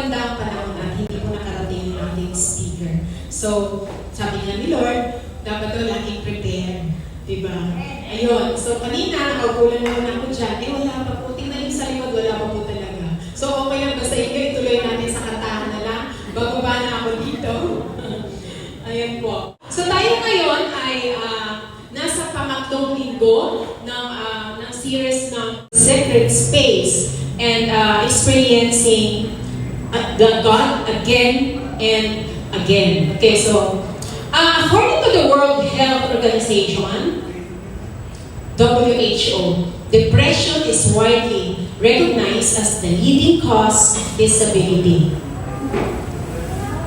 magandang panahon at hindi po nakarating yung ating speaker. So, sabi nga ni Lord, dapat daw laging prepared. Diba? Ayun. So, kanina, nakagulan naman ako dyan. Wala pa po. Tingnan yung sa likod, wala pa po talaga. So, okay lang. Basta ituloy natin sa kantahan na lang. Bababa na ako dito. Ayan po. So, tayo ngayon ay nasa pangatlong linggo ng series ng Secret Space and experiencing the God again and again. Okay, so, according to the World Health Organization, WHO, depression is widely recognized as the leading cause of disability.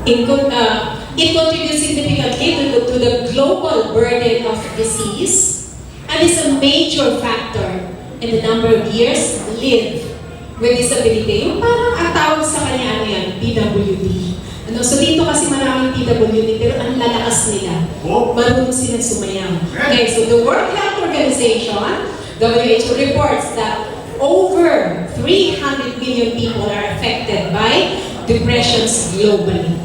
It contributes significantly to the global burden of disease and is a major factor in the number of years lived with disability. Yung parang ang tawag sa kanya ano yan, PWD. So dito kasi maraming PWD pero ang lalakas nila. Marunong sila sumayaw. Okay, so the World Health Organization, WHO, reports that over 300 million people are affected by depressions globally.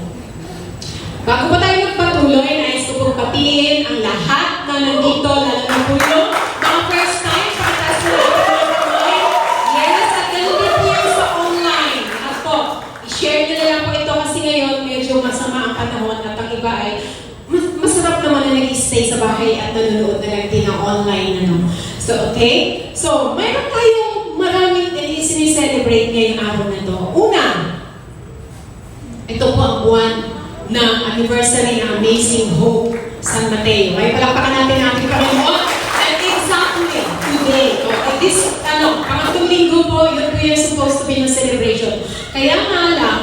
Bago pa tayo magpatuloy, nais ko pong patiin ang lahat na nandito, lalo na po yung mga first time, pagkatas na online. Yes, at nandito po yung sa online. At po, i-share nyo na lang po ito kasi ngayon medyo masama ang panahon at ang iba ay masarap naman na nag-stay sa bahay at nanonood na lang din ng online. So, okay? So, mayroon tayong maraming sinicelebrate ngayong araw na ito. Una, ito po ang buwan ng anniversary ng Amazing Hope San Mateo. Ay, palakpakan natin ang ating Panginoon. And exactly today, okay, this, pangatlong linggo po, yun po yung supposed to be ng celebration. Kaya nga lang,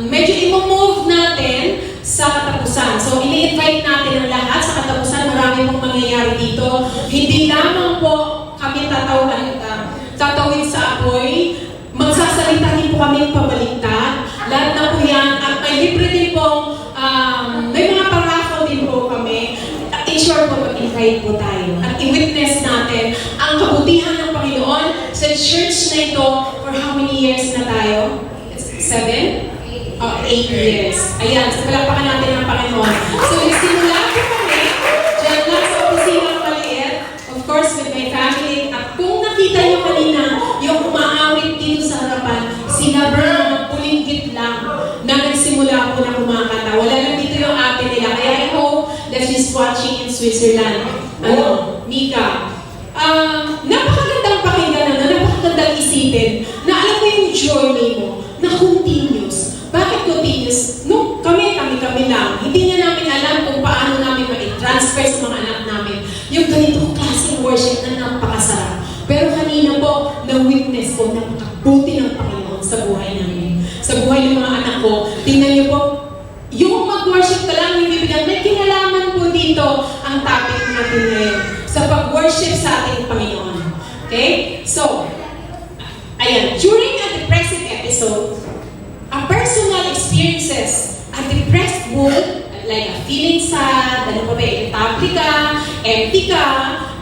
medyo i-move natin sa katapusan. So, ini-invite natin ang lahat sa katapusan. Marami pong mangyayari dito. Hindi lamang po kami tatawid sa apoy. Magsasalita din po kami pabaliktad. Lahat na po yan. At may libre din po, may mga paraffle din po kami. I-sure po mag-invite po tayo. At i-witness natin ang kabutihan ng Panginoon sa church na ito for how many years na tayo? 7? 8 years. Ayan, so palakpakan natin ang Panginoon. So, nagsimula po kami, dyan lang sa opisina maliit, of course, with my family. At kung nakita nyo kanina, yung umaawit dito sa harapan, sila ba pulinggit lang na nagsimula po na kumakanta. Wala lang dito yung ate nila. Kaya I hope that she's watching in Switzerland. Mika. Napakagandang pakinggan na, napakagandang isipin na alam mo yung journey mo na continuous. Bakit continuous? No, kami lang. Hindi niya namin alam kung paano namin ma-transfer sa mga anak namin yung ganitong klaseng worship na napakasarap. Pero kanina po, na-witness ko na makabuti ng Panginoon sa buhay namin. Sa buhay ng mga anak ko, tingnan niyo po, yung mag-worship ka lang, yung bibigyan, may kinalaman po dito ang topic natin ngayon sa pag-worship sa ating Panginoon. Okay? So, ayan, during a depressive episode, a personal experiences a depressed mood, like a feeling sad, irritable ka, empty ka,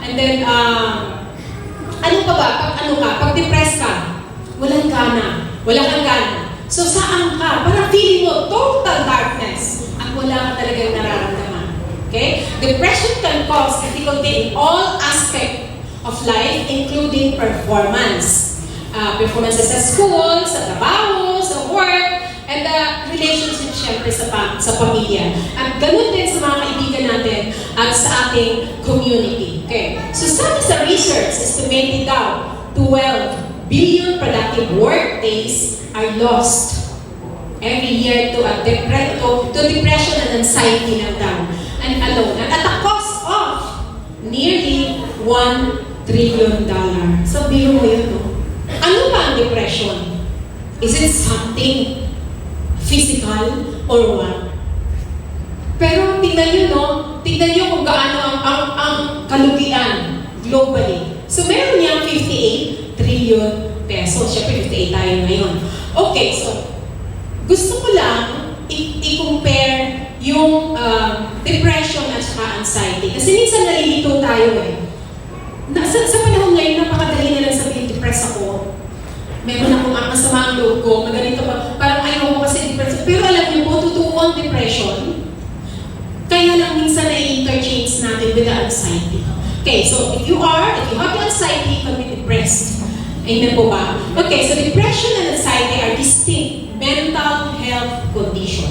and then, pag depressed ka, walang gana, wala kang gana. So, saan ka? Parang feeling mo total darkness at wala ka talagang nararamdaman. Okay? Depression can cause difficulty in all aspects of life, including performance. Performances sa school, sa trabaho, sa work, and relationship syempre sa pamilya. At ganun din sa mga kaibigan natin at sa ating community. Okay? So sabi sa research, estimated daw, 12 billion productive work days are lost every year to depression and anxiety lang daw. And alone. At a cost of nearly $1 trillion. So biro mo yun, no? Ano ba ang depression? Is it something physical or what? Pero tingnan nyo, no? Tingnan nyo kung gaano ang kalugian globally. So meron niyang 58 trillion pesos. Siyempre, 58 tayo ngayon. Okay, so gusto ko lang i-compare yung depression at saka anxiety. Kasi minsan nalilito tayo eh. Sa panahon ngayon, napakadali na lang sabihin, depressed ako. Meron akong masama ang loob ko, maganito pa. Parang Okay, so if you have the anxiety, you can be depressed. Amen po ba? Okay, so depression and anxiety are distinct mental health condition.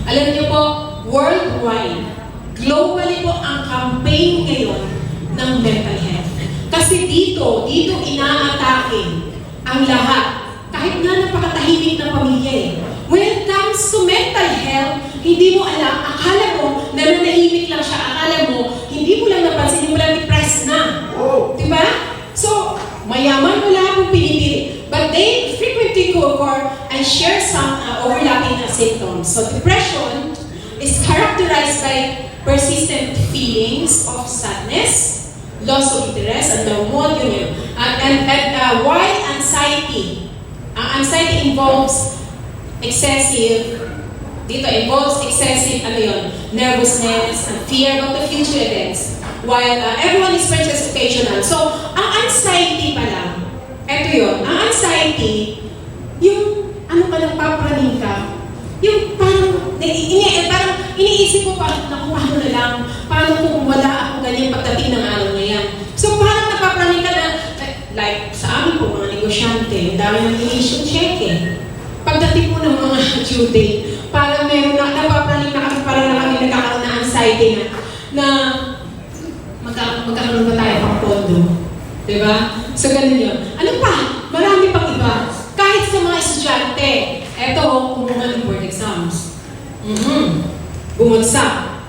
Alam niyo po, worldwide, globally po ang campaign ngayon ng mental health. Kasi dito inaatake ang lahat. Kahit nga napakatahimik na pamilya eh. When it comes to mental health, hindi mo alam, akala mo, nananahimik lang siya, akala mo, hindi mo lang napansin, hindi mo lang depressed na. Oh. Diba? So, mayaman wala akong pinipili. But they frequently co-occur and share some overlapping symptoms. So, depression is characterized by persistent feelings of sadness, loss of interest, and low mood, while anxiety involves excessive nervousness and fear about the future events, while everyone experiences occasional. So, ang anxiety pa lang, eto yun, ang anxiety, yung nagpapraning ka, yung parang iniisip mo parang, naku, paano na lang, paano kung wala ako ganyan pagdating ng araw na yan. So, parang napapraning ka na, like, sa amin po, mga negosyante, dami nang i-issue check eh. Pagdating mo ng mga due date, parang meron na, napapraning na kami, parang na kami nagkakaroon na anxiety na magkakaroon ba tayo pang pondo? Diba? So, ganun yun. Ano pa? Marami pang iba. Kahit sa mga estudyante, eto, kumuha ng board exams. Bumagsak.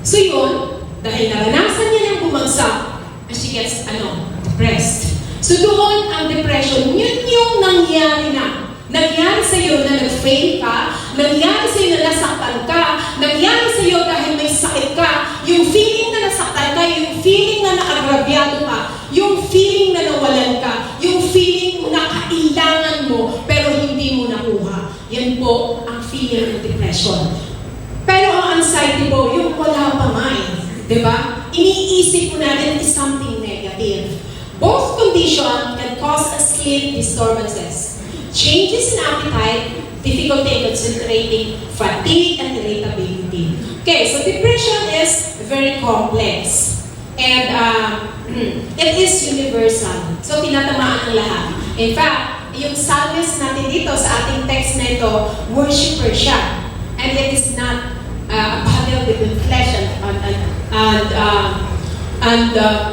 So yun, dahil naranasan niya ng bumagsak, and she gets, depressed. So doon, ang depression, yun yung nangyari na. Nangyari sa'yo na nag-fail ka, nangyari sa'yo na nasaktan ka, nangyari sa'yo dahil may sakit ka, yung feeling na nasaktan ka, yung feeling na nakagrabyado ka, yung feeling na nawalan ka, yung feeling na kailangan mo, pero hindi mo nakuha. Yan po ang feeling ng depression. Pero ang anxiety po, yung wala pa nga eh. Diba? Iniisip mo natin is something negative. Both conditions can cause sleep disturbances, changes in appetite, difficulty in concentrating, fatigue, and irritability. Okay, so depression is very complex. And it is universal. So, tinatamaan ang lahat. In fact, yung psalmist natin dito sa ating text na ito, worshiper siya. And it is not a battle between flesh and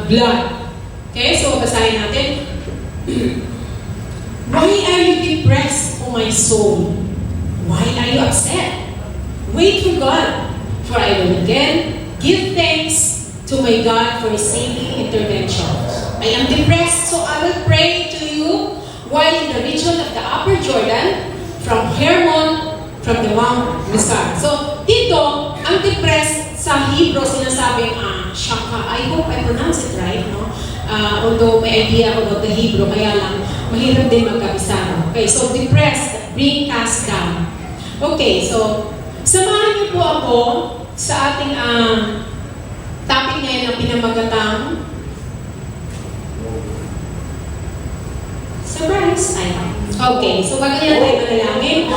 blood. Okay, so basahin natin. Why are you depressed, O my soul? Why are you upset? Wait for God, for I will again give thanks to my God for His saving intervention. I am depressed, so I will pray to you while in the region of the Upper Jordan, from Hermon, from the Mount Mizar. So, dito, ang depressed sa Hebrew, sinasabing shaka. I hope I pronounce it right, no? Although may idea ako about the Hebrew, kaya lang, mahirap din magkabisa. Okay, so depressed, being cast down. Okay, so, samahan niyo po ako sa ating topic ngayon na pinamagatang surprise. Okay, so bago niya tayo manalangin.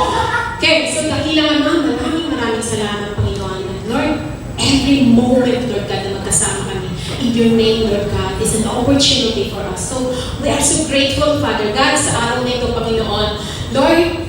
Okay, so dakila naman, maraming salamat, Panginoon. Lord, every moment, Lord God, na magkasama kami in your name, Lord God, is an opportunity for us. So, we are so grateful, Father God, sa araw na ito, Panginoon. Lord,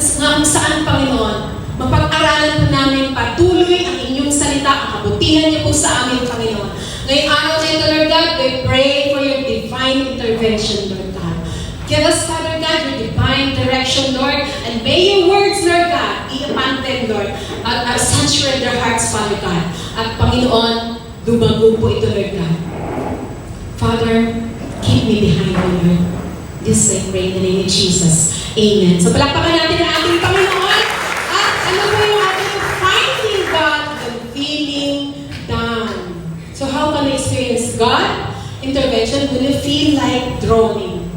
saan, Panginoon, mapag-aralan po namin patuloy ang inyong salita, ang kabutihan niyo po sa amin, Panginoon. Ngayong araw na ito, Lord God, we pray for your divine intervention, Lord God. Give us, Father God, your divine direction, Lord, and may your words, Lord God, be upon them, Lord, at saturate their hearts, Father God. At Panginoon, lumago po ito, Lord God. Father, keep me behind you, Lord. This I pray in the name of Jesus. Amen. So palakpakan natin ang ating Panginoon. At ano po yung ating finding God and feeling down. So how can we experience God intervention when you feel like drowning?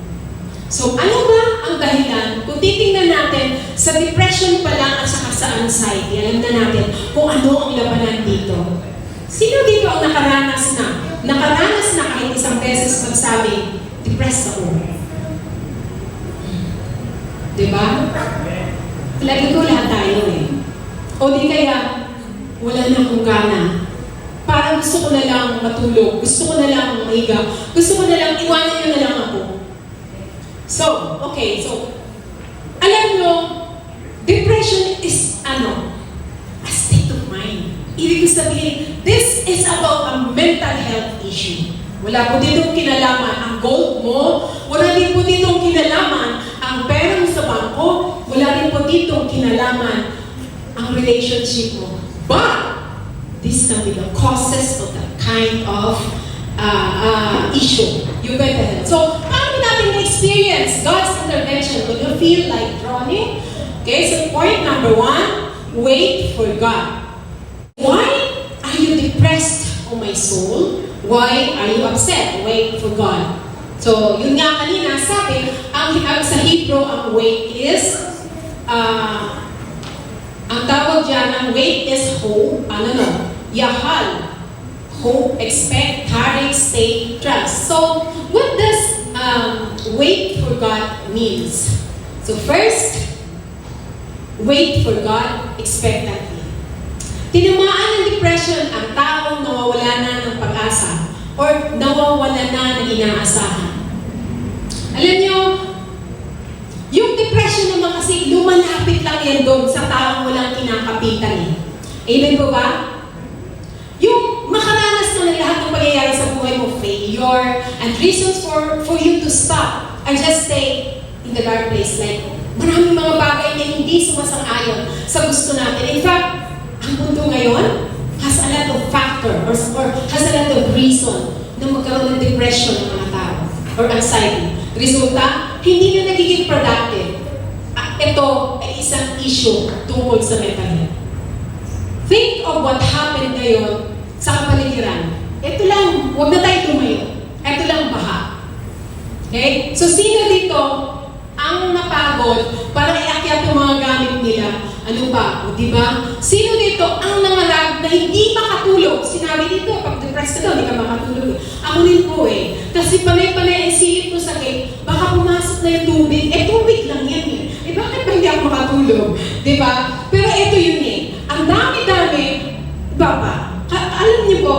So ano ba ang dahilan? Kung titingnan natin sa depression pa lang at saka sa anxiety, alam na natin kung ano ang labanan dito. Sino dito ang nakaranas na kahit isang beses magsabi, depressed ako? Diba? Lagi ko lahat tayo eh. O di kaya, wala na akong gana. parang gusto ko na lang matulog, gusto ko na lang mahiga, gusto ko na lang, iwanan nyo na lang ako. So, okay, so, alam nyo, depression is a state of mind. Ibig sabihin, this is about a mental health issue. Wala po ditong kinalaman ang gold mo, wala din po ditong kinalaman ang pera mo sa bangko, wala din po ditong kinalaman ang relationship mo. But, this can be the causes of that kind of issue. You get that? So, paano natin na-experience God's intervention? Would you feel like drowning? Okay, so point number 1, wait for God. Why are you depressed, oh my soul? Why are you upset? Wait for God. So, yun nga kanina, sabi, ang sa Hebrew, ang wait is, ang tawag dyan, ang wait is hope, yahal. Hope, expect, tarry, stay, trust. So, what does wait for God means? So first, wait for God expectantly. Tinamaan ng depression ang taong nawawala na ng pag-asa or nawawala na ng inaasahan. Alam nyo, yung depression naman kasi lumalapit lang yan doon sa taong walang kinakapitan eh. Amen po ba? Yung makaranas na ng lahat ng pangyayari sa buhay mo, failure, and reasons for you to stop and just stay in the dark place. Like, maraming mga bagay na hindi sumasang-ayon sa gusto natin. In fact, ang mundo ngayon has a lot of factor or has a lot of reason na magkaroon ng depression ng mga tao or anxiety. Resulta, hindi na nagiging productive. Ito ay isang issue tungkol sa mental health. Think of what happened ngayon sa kapaligiran. Ito lang, huwag na tayo tumayo. Ito lang baha. Okay? So, sino dito ang napagod para iakyat yung mga gamit nila? Ano ba? O, diba? Sino dito ang nangarag na hindi makatulog? Sinabi dito, pag depressed ka daw, hindi ka makatulog. Ako rin po eh. Kasi panay-panay ang silip ko sakit, baka pumasok na yung tubig. Tubig lang yan eh. Bakit ba hindi ako makatulog? Diba? Pero ito yun eh. Ang dami-dami, iba pa. Alam niyo po,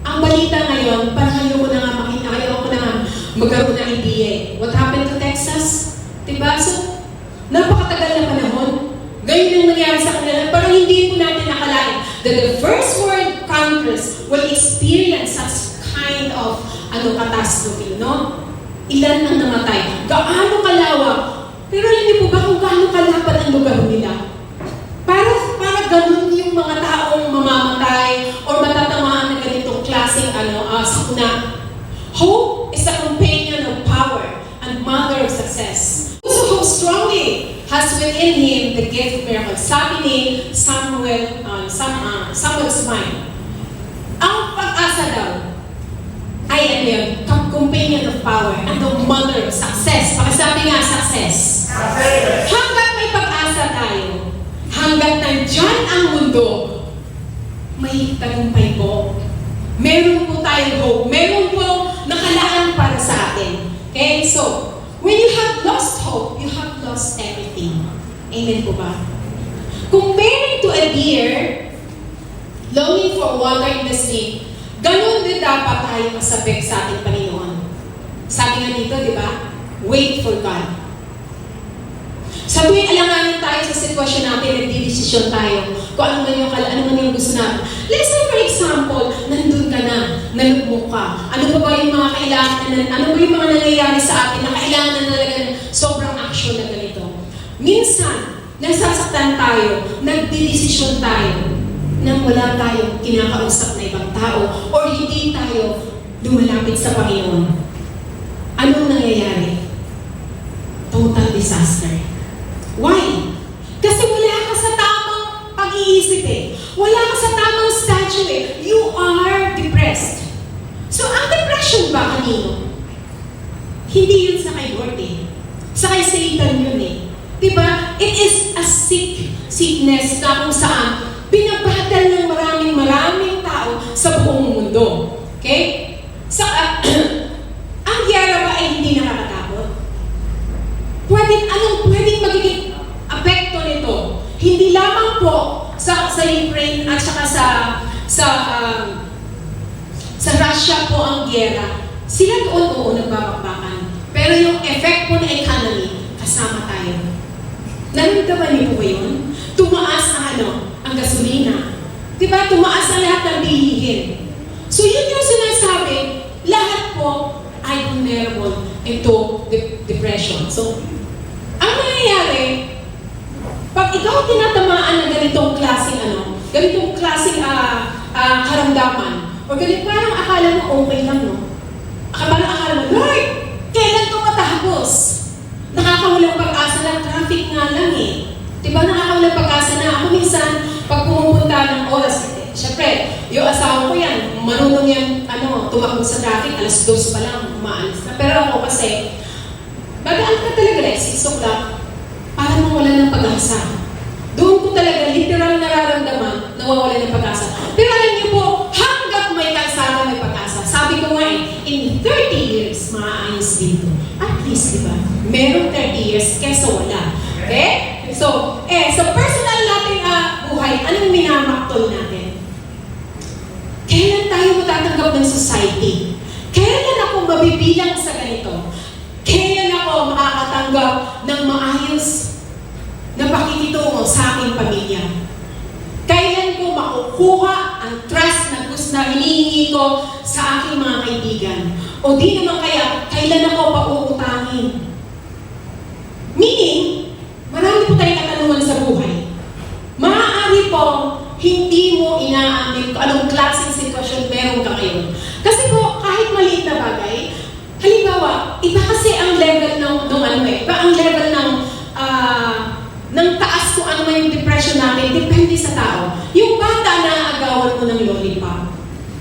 ang balita ngayon, parang ayoko na nga makita, ayoko na nga magkaroon ng NDA. What happened to Texas? Diba? So, napakatagal na panahon. Ngayon ang nangyari sa kanila, parang hindi po natin nakalain that the first world countries will experience such kind of catastrophe, no? Ilan ang namatay? Gaano kalawak? Pero alam niyo po ba kung gaano kalapad ang lugar nila? Para ganun yung mga taong mamamatay or matatamaan ng ganitong klaseng sakuna. Hope is a companion of power and mother of success. So hope strongly has within him the gift of miracles. Sabi ni Samuel's mind, ang pag-asa daw ay companion of power and the mother of success. Pakisabi nga, success. Hanggat may pag-asa tayo, hanggat nandyan ang mundo, may tagumpay po. Meron po tayong hope. Meron po nakalaan para sa atin. Okay? So, when you have lost hope, you have lost everything. Amen po ba? Comparing to a deer longing for water in the stream, ganun din dapat tayo masabik sa ating Panginoon. Sabi nga dito, di ba? Wait for God. Sa tuwing alanganin tayo sa sitwasyon natin, nagdidesisyon tayo kung ano man yung gusto natin. Let's say for example, nandun ka na, nalugmok ka. Ano ba yung mga kailangan, ano ba yung mga nangyayari sa atin na kailangan na talaga sobrang action na ganito. Minsan, nasasaktan tayo, nagdidesisyon tayo nang wala tayong kinakausap na ibang tao or hindi tayo lumalapit sa Panginoon. Anong nangyayari? Total disaster. Why? Kasi wala ka sa tamang pag-iisip eh. Wala ka sa tamang statue eh. You are depressed. So, ang depression ba kanino? Hindi yun sa kay Lord eh. Sa kay Satan yun eh. Diba? It is a sickness na kung saan binabattle ng maraming tao sa buong mundo. Okay? Ang gyera ba ay hindi nakakatakot? Anong pwedeng magiging apekto nito? Hindi lamang po sa Ukraine at saka sa Sa Russia po ang giyera. Sila doon, oo, nagbabakbakan. Pero yung effect po na economy, kasama tayo. Naramdaman niyo po ba yun? Tumaas ang gasolina. Diba? Tumaas ang lahat ng bilihin. So yun yung sinasabi, lahat po ay vulnerable into depression. So, ang nangyayari, pag ikaw tinatamaan ng ganitong klaseng karamdaman, o ganito, parang akala mo okay lang, no? Parang akala mo, Lord, kailan ito matapos? Nakakawalang pag-asa lang, traffic nga lang eh. Diba nakakawalang pag-asa na? Ako minsan, pag pumupunta ng oras, syempre, yung asawa ko yan, marunong yan, tumakbo sa traffic, alas 2 pa lang, umaalis na. Pero ako kasi, bagaan ka talaga, like 6 o'clock, para mawala ng pag-asa. Doon ko talaga literal nararamdaman na mawala ng pag-asa. Pero alam niyo po, hanggat may kalsada, may pag-asa. Sabi ko nga in 30 years, maaayos dito. At least, di ba? Merong 30 years kesa wala. Okay? So, sa personal nating buhay, anong minamaktol natin? Kailan tayo matatanggap ng society? Kailan ako mabibilang sa ganito? Kailan ako makakatanggap ng maayos na pakikitungo sa aking pamilya? Kailan ko makukuha ang trust na gusto na hinihingi ko sa aking mga kaibigan? O di naman kaya, kailan ako pauutangin? Meaning, marami po tayong katanungan sa buhay. Maaari po, hindi mo inaamin kung anong klaseng sitwasyon meron ka ngayon. Kasi po, kahit maliit na bagay, halimbawa, iba kasi ang level iba ang level ng taas kung ano may depression natin, depende sa tao. Yung bata na agawan mo ng lollipop,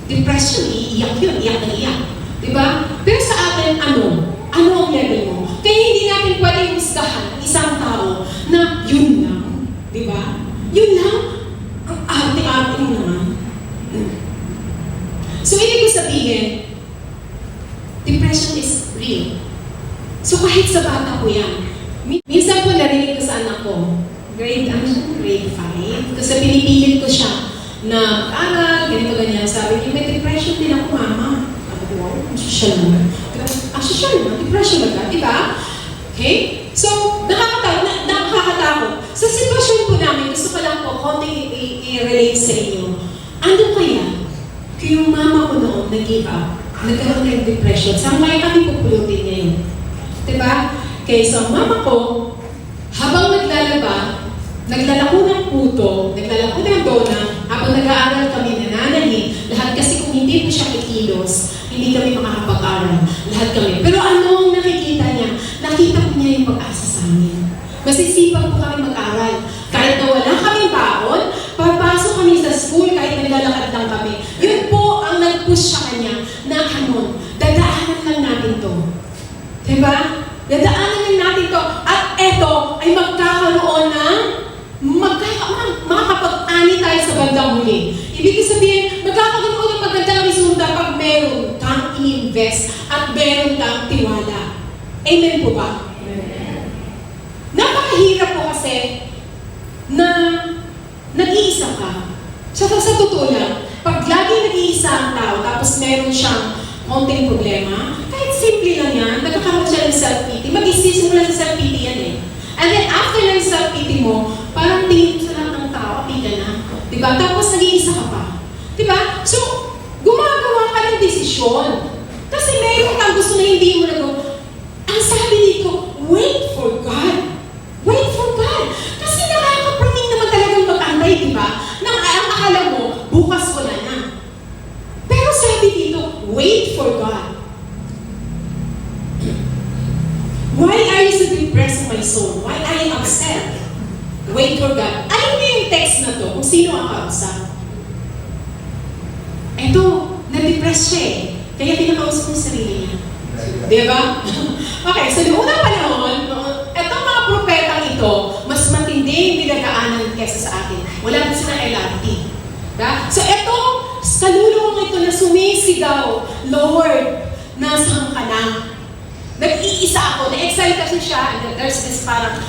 depression, iiyak yun, iyak na iyak. Diba? Pero sa atin, ano ang level mo? Kaya hindi natin pwedeng husgahan ng isang tao na yun lang. Diba? Yun lang, ang arte-arte mo naman. So, ibig ko sabihin, depression is real. So, kahit sa bata ko yan, minsan po narinig ko sa anak ko, grade 5, kasi pinipilit ko siya na aral, ganito-ganyan. Sabi niya, may depression din ako, mama. Sabi ko, wow, social naman. Social naman, depression agad, di ba? Okay? So, nakakatakot. Sa sitwasyon po namin, gusto ko lang po konting i-relate sa inyo. Ano kaya, kung yung mama ko noon nag-give up, nagkaroon ng depression, saan kaya kami pupulutin ngayon? Diba? Okay, so mama ko, habang naglalako ng puto, naglalako ng dona, habang nag-aaral kami, nananahin, lahat kasi kung hindi po siya kikilos, hindi kami makakapag-aral. Lahat kami. Pero anong nakikita niya? Nakita po niya yung pag-asa sa amin. Masisipag po kami mag-aral. Kahit na wala kami baon, papasok kami sa school kahit naglalakad lang kami. Yun po ang nag-push sa kanya na dadaanan lang natin to. Diba? Dadaanan lang natin to. At eto ay magkakaroon ng makakapag-ani tayo sa bandang huli. Ibig sabihin, magkakaroon ng magandang resulta pag meron kang i-invest at meron kang tiwala. Amen po ba? Amen. Napakahirap po kasi na nag-iisa ka. Sa totoo lang, pag lagi nag-iisa ang tao tapos meron siyang konting problema, kahit simple lang yan, nagkakaroon siya ng self-pity. Mag-isimula sa self-pity yan eh. And then after ng self-pity mo, parang tingin sa lahat ng tao, pita na. Diba? Tapos nag-iisa ka pa. Diba? So, gumagawa ka ng desisyon. Kasi mayroon kang gusto na hindi mo nagawa. Ang sabi dito, wait for God. Wait for God. Kasi nakakapraning naman talagang mag-antay, diba? Nang ang akala mo, bukas wala na. Pero sabi dito, wait for God. Why are you so depressed, my soul? Why are you upset? Wait for God. Alam niyo yung text na to, kung sino ang kausap? Eto, na-depress siya eh. Kaya kinakausap yung sarili niya. Diba? Okay, so noong unang panahon, etong mga propetang ito, mas matindi yung dinagaanan kesa sa atin. Wala din silang LRT. Diba? So eto, sa lulong ito na sumisigaw, Lord, nasaan ka na? Nag-iisa ako, na-excite kasi siya, and there's this parang,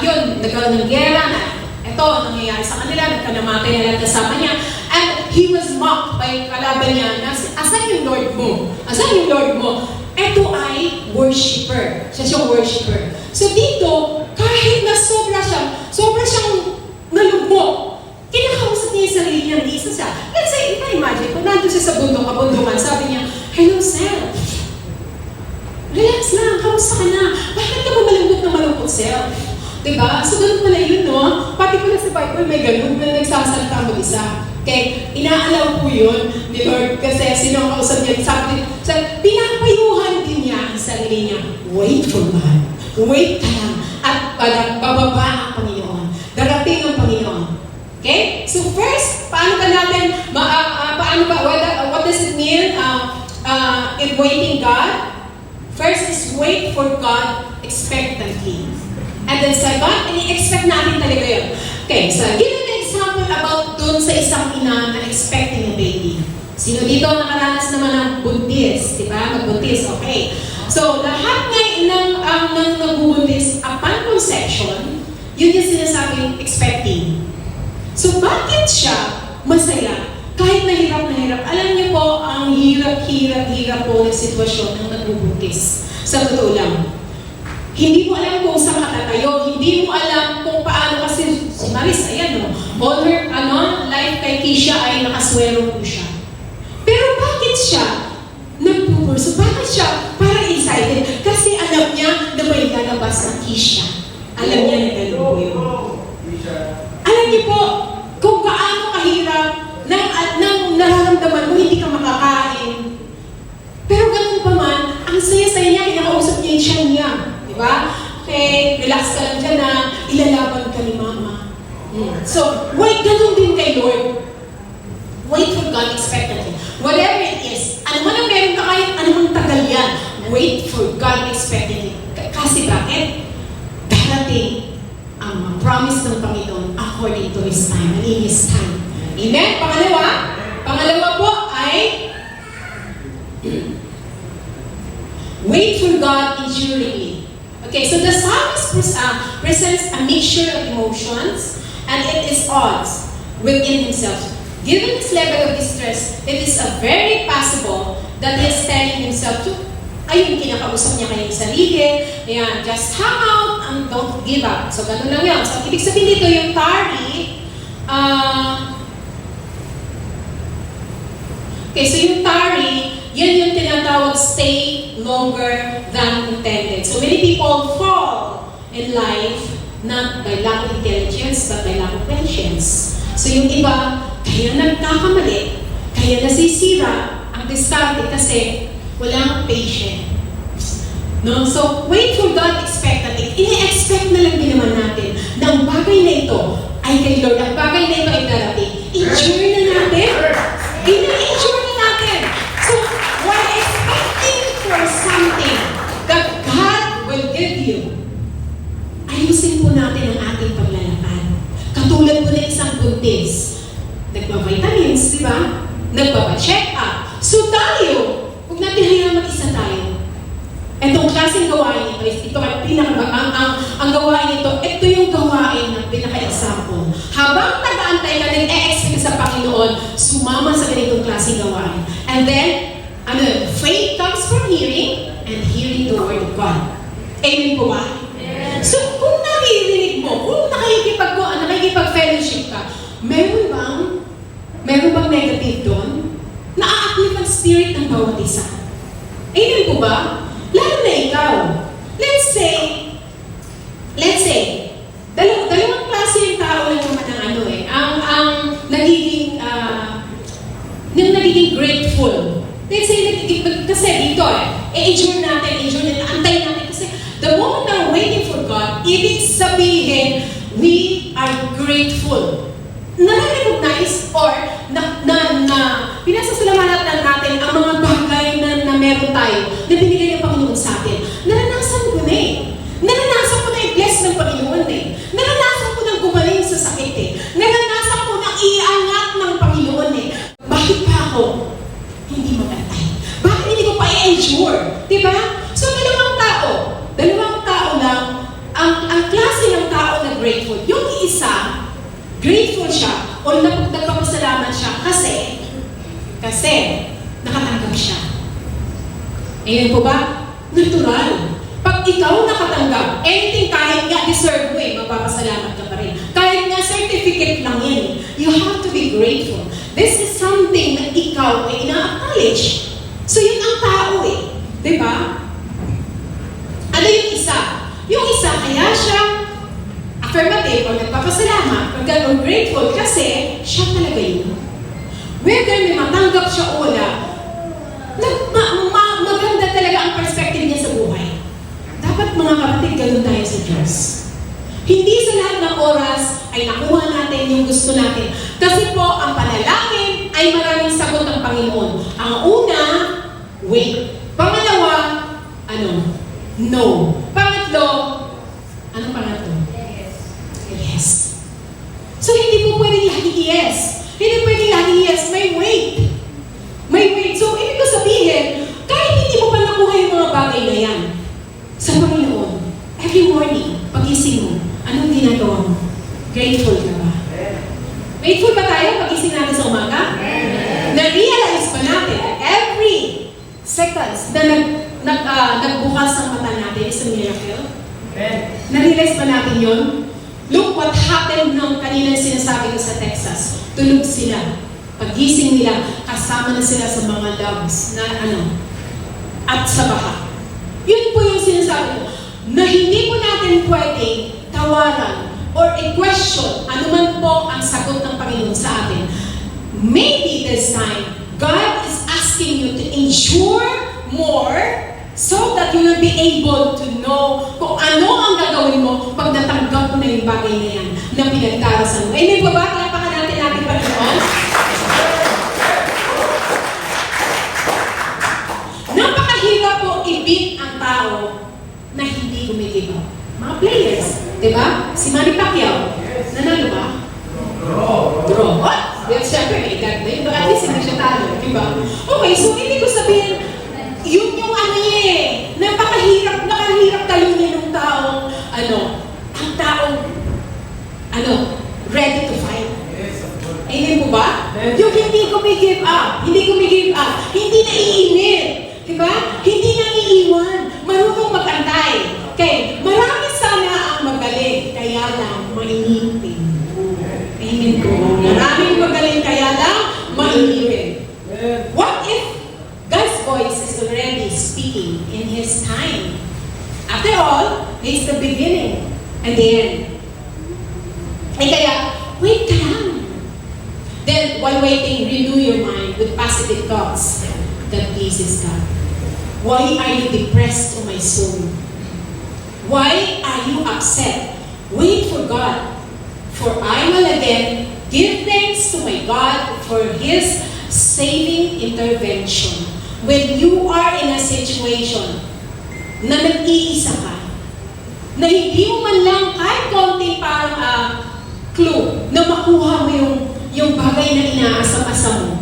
yun, nagkaroon ng gera na, ito, nangyayari sa kanila, nagkanamatay na lang kasama niya, and he was mocked by kalaban niya na, asan yung Lord mo? Asan yung Lord mo? Ito ay worshiper. Siya siyang worshiper. So dito, kahit na sobra siyang nalugmok, kinakausap niya yung sarili niya, isa siya. Let's say, imagine, kung nandun siya sa kabundukan, sabi niya, hello, self. Relax lang, kamusta ka na? Bakit ka ba malungkot, self? Diba? So, ganun pala yun, no? Pati pala sa Bible, may ganun na nagsasalita mag-isa. Okay? Inaalaw po yun ni Lord kasi sino ang kausap niya. Sabi, pinapayuhan din niya ang sarili niya. Wait for God. Wait ka lang. At bababa ang Panginoon. Darating ang Panginoon. Okay? So first, paano ba natin, what does it mean in waiting God? First is wait for God expectantly. And then second, ini-expect natin talaga yun. Okay, so give an example about dun sa isang ina na expecting a baby. Sino dito nakaranas naman ng buntis? Diba? Magbuntis, okay. So, lahat ng nagbubuntis upon conception, yun yung sinasabing expecting. So, bakit siya masaya? Kahit nahirap. Alam niyo po, ang hirap po ng sitwasyon ng nagbubuntis. Sa totoo lang. Hindi mo alam kung saan katatayo, hindi mo alam kung paano kasi si Maris, ayan no, all her life kay Keisha ay nakaswero po siya. Pero bakit siya nagpupurso? Bakit siya parang excited? Kasi alam niya na may lalabas na Keisha. Alam niya na gano'n po yun. Alam niyo po, kung gaano kahirap nang nararamdaman mo, hindi ka makakain. Pero ganun pa man, ang saya-saya niya, kinakausap niya yung siya niya. Diba? Okay, relax ka lang dyan na ilalaban ka ni Mama. So, wait, ganun din kay Lord. Wait for God expectantly. Whatever it is, ano man ang meron ka kahit anumang tagal yan, wait for God expectantly. Kasi bakit? Darating ang promise ng Panginoon according to His time, and in His time. Amen? Pangalawa po ay wait for God enduringly. Okay, so the psalmist presents a mixture of emotions and it is odds within himself. Given this level of distress, it is very possible that he is telling himself to, ayun, kinakausap niya kayong sarili, ayan, just hang out and don't give up. So, ganun lang yun. So, ibig sabihin dito yung tarry, okay, so yung tarry, yan yung tinatawag stay longer than intended. So many people fall in life not by lack of intelligence, but by lack of patience. So yung iba, kaya nagkakamali, kaya nasisira ang diskarte kasi walang patience. No? So wait for God expectantly. Ini-expect na lang din naman natin na ang bagay na ito ay kay Lord. Ang bagay na ito ay darating. Endure na natin. Ini-endure na natin. So, while expecting for something that God will give you, ayusin po natin ang ating paglalakad. Katulad po na isang buntis. Nagpa-vitamins, di ba? Nagpa-check up. So tayo, huwag natin hayaan mag-isa tayo. Itong klaseng gawain ito, ang gawain ito, ito yung gawain ng pinaka-example. Habang nag-aantay ka, nag-e-expect sa Panginoon, sumama sa ganitong klaseng gawain. And then, faith comes from hearing, and hearing the Word of God. Amen po ba? Yes. So, kung naririnig mo, kung nakikipag-fellowship ka, meron bang negative doon? Na-a-active ang spirit ng bawat isa. Amen po ba? Lalo na ikaw. Let's say, dalawang klase yung tao lang naman ang nagiging grateful. Let's say, kasi dito i-endure natin, antay natin kasi the moment na waiting for God, ibig sabihin, we are grateful. Na-recognize or pinasasalamatan natin ang mga bagay na meron tayo, na binigay ng Panginoon sa atin. Naranasan ko na Naranasan ko na i-bless ng Panginoon Naranasan ko na gumaling sa sakit Naranasan ko na iangat ng Panginoon Bakit pa ako hindi magantay? Bakit hindi ko pa i-endure? Diba? So, dalawang tao lang, ang klase ng tao na grateful. Yung isa, grateful siya, o nagpapasalamat nagpapasalamat siya kasi nakatanggap siya. Ayan po ba? Natural. Pag ikaw nakatanggap, anything kahit nga deserve mo magpapasalamat ka pa rin. Kahit nga certificate lang yan, you have to be grateful. This is something na ikaw ay ina-acknowledge. So yun ang tao Diba? Ano yung isa? Yung isa, kaya siya affirmative o nagpapasalamat, or grateful kasi siya talaga yun. Whether may matanggap siya o wala, maganda talaga ang perspective niya sa buhay. Dapat mga kapatid, ganun tayo sa Diyos. Hindi sa lahat ng oras ay nakuha natin yung gusto natin. Kasi po, ang panalangin ay maraming sagot ng Panginoon. Ang una, wait. Pangalawa, no. Pangatlo, ano pangatlo? Yes. So, hindi po pwedeng lagi yes. Hindi pwedeng lagi yes. May wait. May wait. So, ibig ko sabihin, kahit hindi mo pa nakuha yung mga bagay na yan, sa Panginoon, every morning, pagising mo, anong ginagawa mo? Grateful ka ba? Grateful ba tayo pagising natin sa umaga? Na-realize ba natin every seconds na nagbukas ang mata natin is a miracle? Na-realize ba natin yun? Look what happened nung kanina sinasabi ko sa Texas. Tulog sila. Pagising nila, kasama na sila sa mga loves na at sa baha. Yun po yung sinasabi ko, na hindi po natin pwedeng tawaran or i-question anuman po ang sagot ng Panginoon sa atin. Maybe this time, God is asking you to endure more so that you will be able to know kung ano ang gagawin mo pag natanggap mo na yung bagay na yan na pinagdarasan mo. Amen po ba? Kalapakan natin natin Panginoon. Napakahirap po i-beat ang tao na hindi gumigive up. Mga players, di ba? Si Manny Pacquiao, nanalo ba? Draw. What? Well, syempre, may edad na yun. At least hindi siya talo, di ba? Okay, so hindi ko sabihin, yun yung nakahirap talunin ng taong, ang taong, ready to fight. Amen po ba? Yung hindi gumigive up, hindi naiinit, di ba? Hindi naiiwan, marunong magantay. Okay, marami sana ang magaling, kaya lang mainipin. Amen po. Maraming magaling, kaya lang mainipin. What if God's voice is already speaking in His time? After all, He's the beginning and the end. Ay kaya, wait ka lang. Then, while waiting, renew your mind with positive thoughts that pleases God. Why are you depressed, O my soul? Why are you upset? Wait for God. For I will again give thanks to my God for His saving intervention. When you are in a situation na nag-iisa ka, na hindi mo man lang kahit konting parang clue na makuha mo yung bagay na inaasam-asam mo,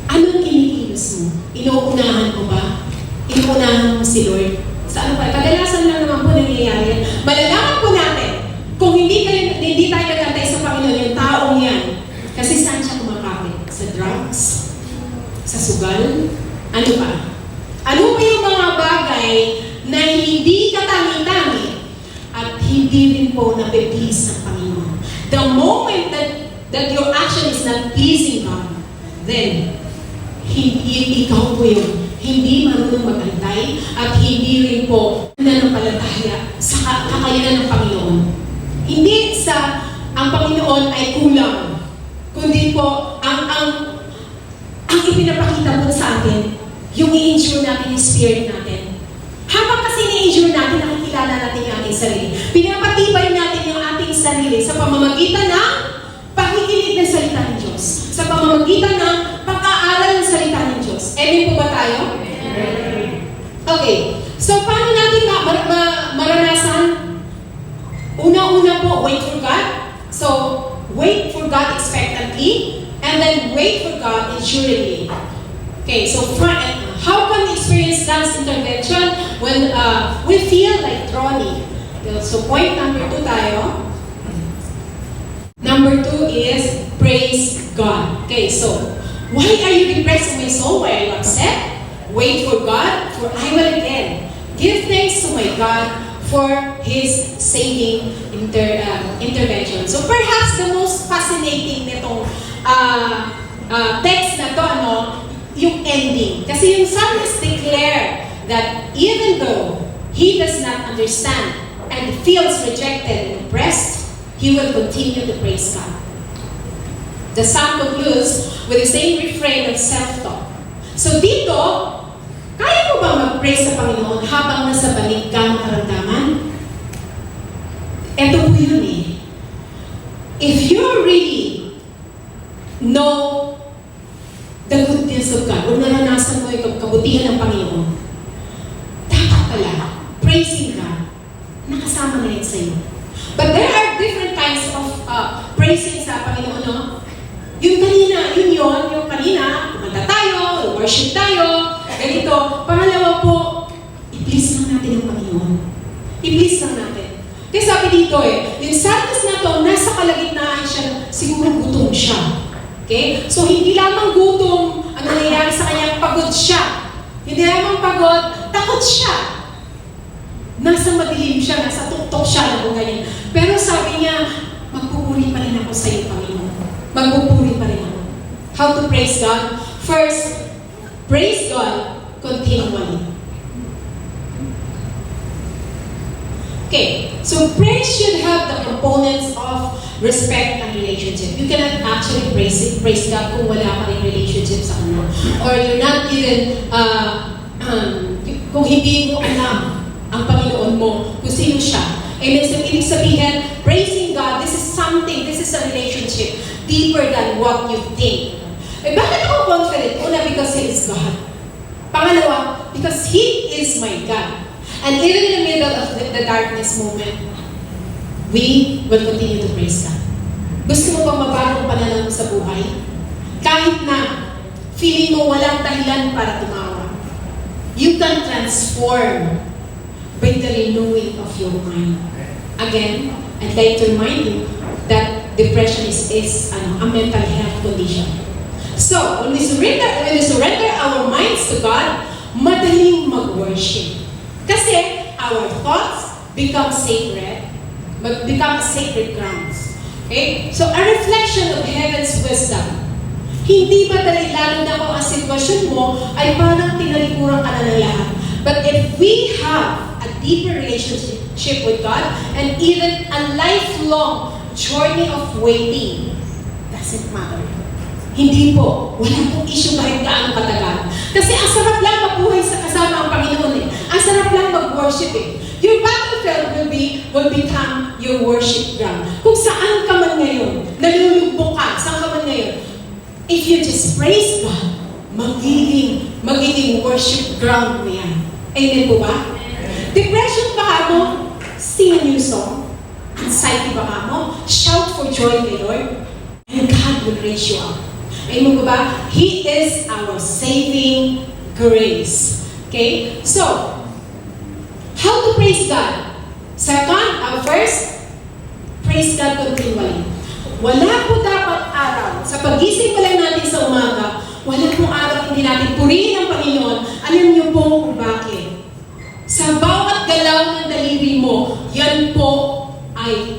anong kinikilos mo? Inuunahan mo ba? Inuunahan mo si Lord? Sa ano pa? Kadalasan lang naman po nangyayari yan. Malalaman po natin kung hindi tayo nagantay sa Panginoon yung taong yan. Kasi saan siya kumakapit? Sa drugs? Sa sugal? Ano pa? Ano pa yung mga bagay na hindi katangi-tangi at hindi rin po napiplease ng Panginoon? The moment that your action is not pleasing God, then ikaw po yun. Hindi marunong magantay at hindi rin po nananampalataya sa kakayanan ng Panginoon. Hindi ang Panginoon ay kulang, kundi po ang ipinapakita po sa atin, yung i-insure natin yung spirit natin. Habang kasi i-insure natin, nakikilala natin yung ating sarili. Pinapatibay natin yung ating sarili sa pamamagitan ng pakikinig ng salita ng Diyos. Sa pamamagitan ng pag-aaral ng salita ng Diyos. Amen po ba tayo? Okay. So, paano natin maranasan? Una-una po, wait for God. So, wait for God expectantly, and then wait for God ensuringly. Okay, so how can we experience God's intervention when we feel like drowning? So, point number 2 tayo. Number 2 is pray. Okay, so, why are you depressed, my soul? Why are you upset? Wait for God, for I will again give thanks to my God for His saving intervention. So perhaps the most fascinating nitong text na to, yung ending. Kasi yung psalmist declare that even though he does not understand and feels rejected and oppressed, he will continue to praise God. The psalm concludes with the same refrain of self-talk. So dito, kaya mo ba mag-praise sa Panginoon habang nasa balik ka ng karamdaman? Ito po yun eh. If you really know the goodness of God, o naranasan mo yung kabutihan ng Panginoon, dapat pala, praising God, nakasama na yun sa'yo. But there are different kinds of praising sa Panginoon, no? Yung kanina, yung kanina, kumanta tayo, worship tayo, ganito. Pangalawa po, i-please lang natin ang Panginoon. I-please lang natin. Kasi sabi dito yung psalmist na to, nasa kalagitnaan siya, siguro gutom siya. Okay? So, hindi lamang gutom ang nangyayari sa kanya, pagod siya. Hindi lamang pagod, takot siya. Nasa madilim siya, nasa tuktok siya, o ganyan. Pero sabi niya, magpupuri pa rin ako sa iyo, Panginoon. Magpupuri pa rin ako. How to praise God? First, praise God continually. Okay, so praise should have the components of respect and relationship. You cannot actually praise God kung wala ka rin relationship sa Kanya. Or you're not even, kung hindi mo alam ang Panginoon mo, kung sino siya. Amen. So, ibig sabihin, praising God, this is something, this is a relationship deeper than what you think. Eh, bakit ako confident? Una, because He is God. Pangalawa, because He is my God. And even in the middle of the darkness moment, we will continue to praise God. Gusto mo bang mabago ang pananaw mo sa buhay? Kahit na feeling mo walang dahilan para tumawa, you can transform by the renewing of your mind. Again, I'd like to remind you that depression is a mental health condition. So, when we surrender our minds to God, madaling mag-worship. Kasi our thoughts become sacred, become sacred grounds. Okay? So, a reflection of heaven's wisdom. Hindi ba dahil lalo na kung ang sitwasyon mo ay parang tinalikuran ka na ng lahat. But if we have a deeper relationship with God and even a lifelong journey of waiting, doesn't matter. Hindi po. Wala pong issue kahit gaano katagal. Kasi ang sarap lang mabuhay sa kasama ang Panginoon eh. Ang sarap lang mag-worship eh. Your battlefield will become your worship ground. Kung saan ka man ngayon, nalulugbo ka, saan ka man ngayon, if you just praise God, magiging worship ground mo yan. Amen po ba? Depression ba ka mo? Sing a new song. Anxiety ba ka mo? Shout for joy, my Lord. And God will raise you up. Amen po ba? He is our saving grace. Okay? So, how to praise God? Second, first, praise God continually. Wala po dapat araw. Sa pagising pa lang natin sa umaga, wala pong araw hindi natin purihin ang Panginoon. Alam niyo po kung bakit. Sa bawat galaw ng daliri mo, yan po ay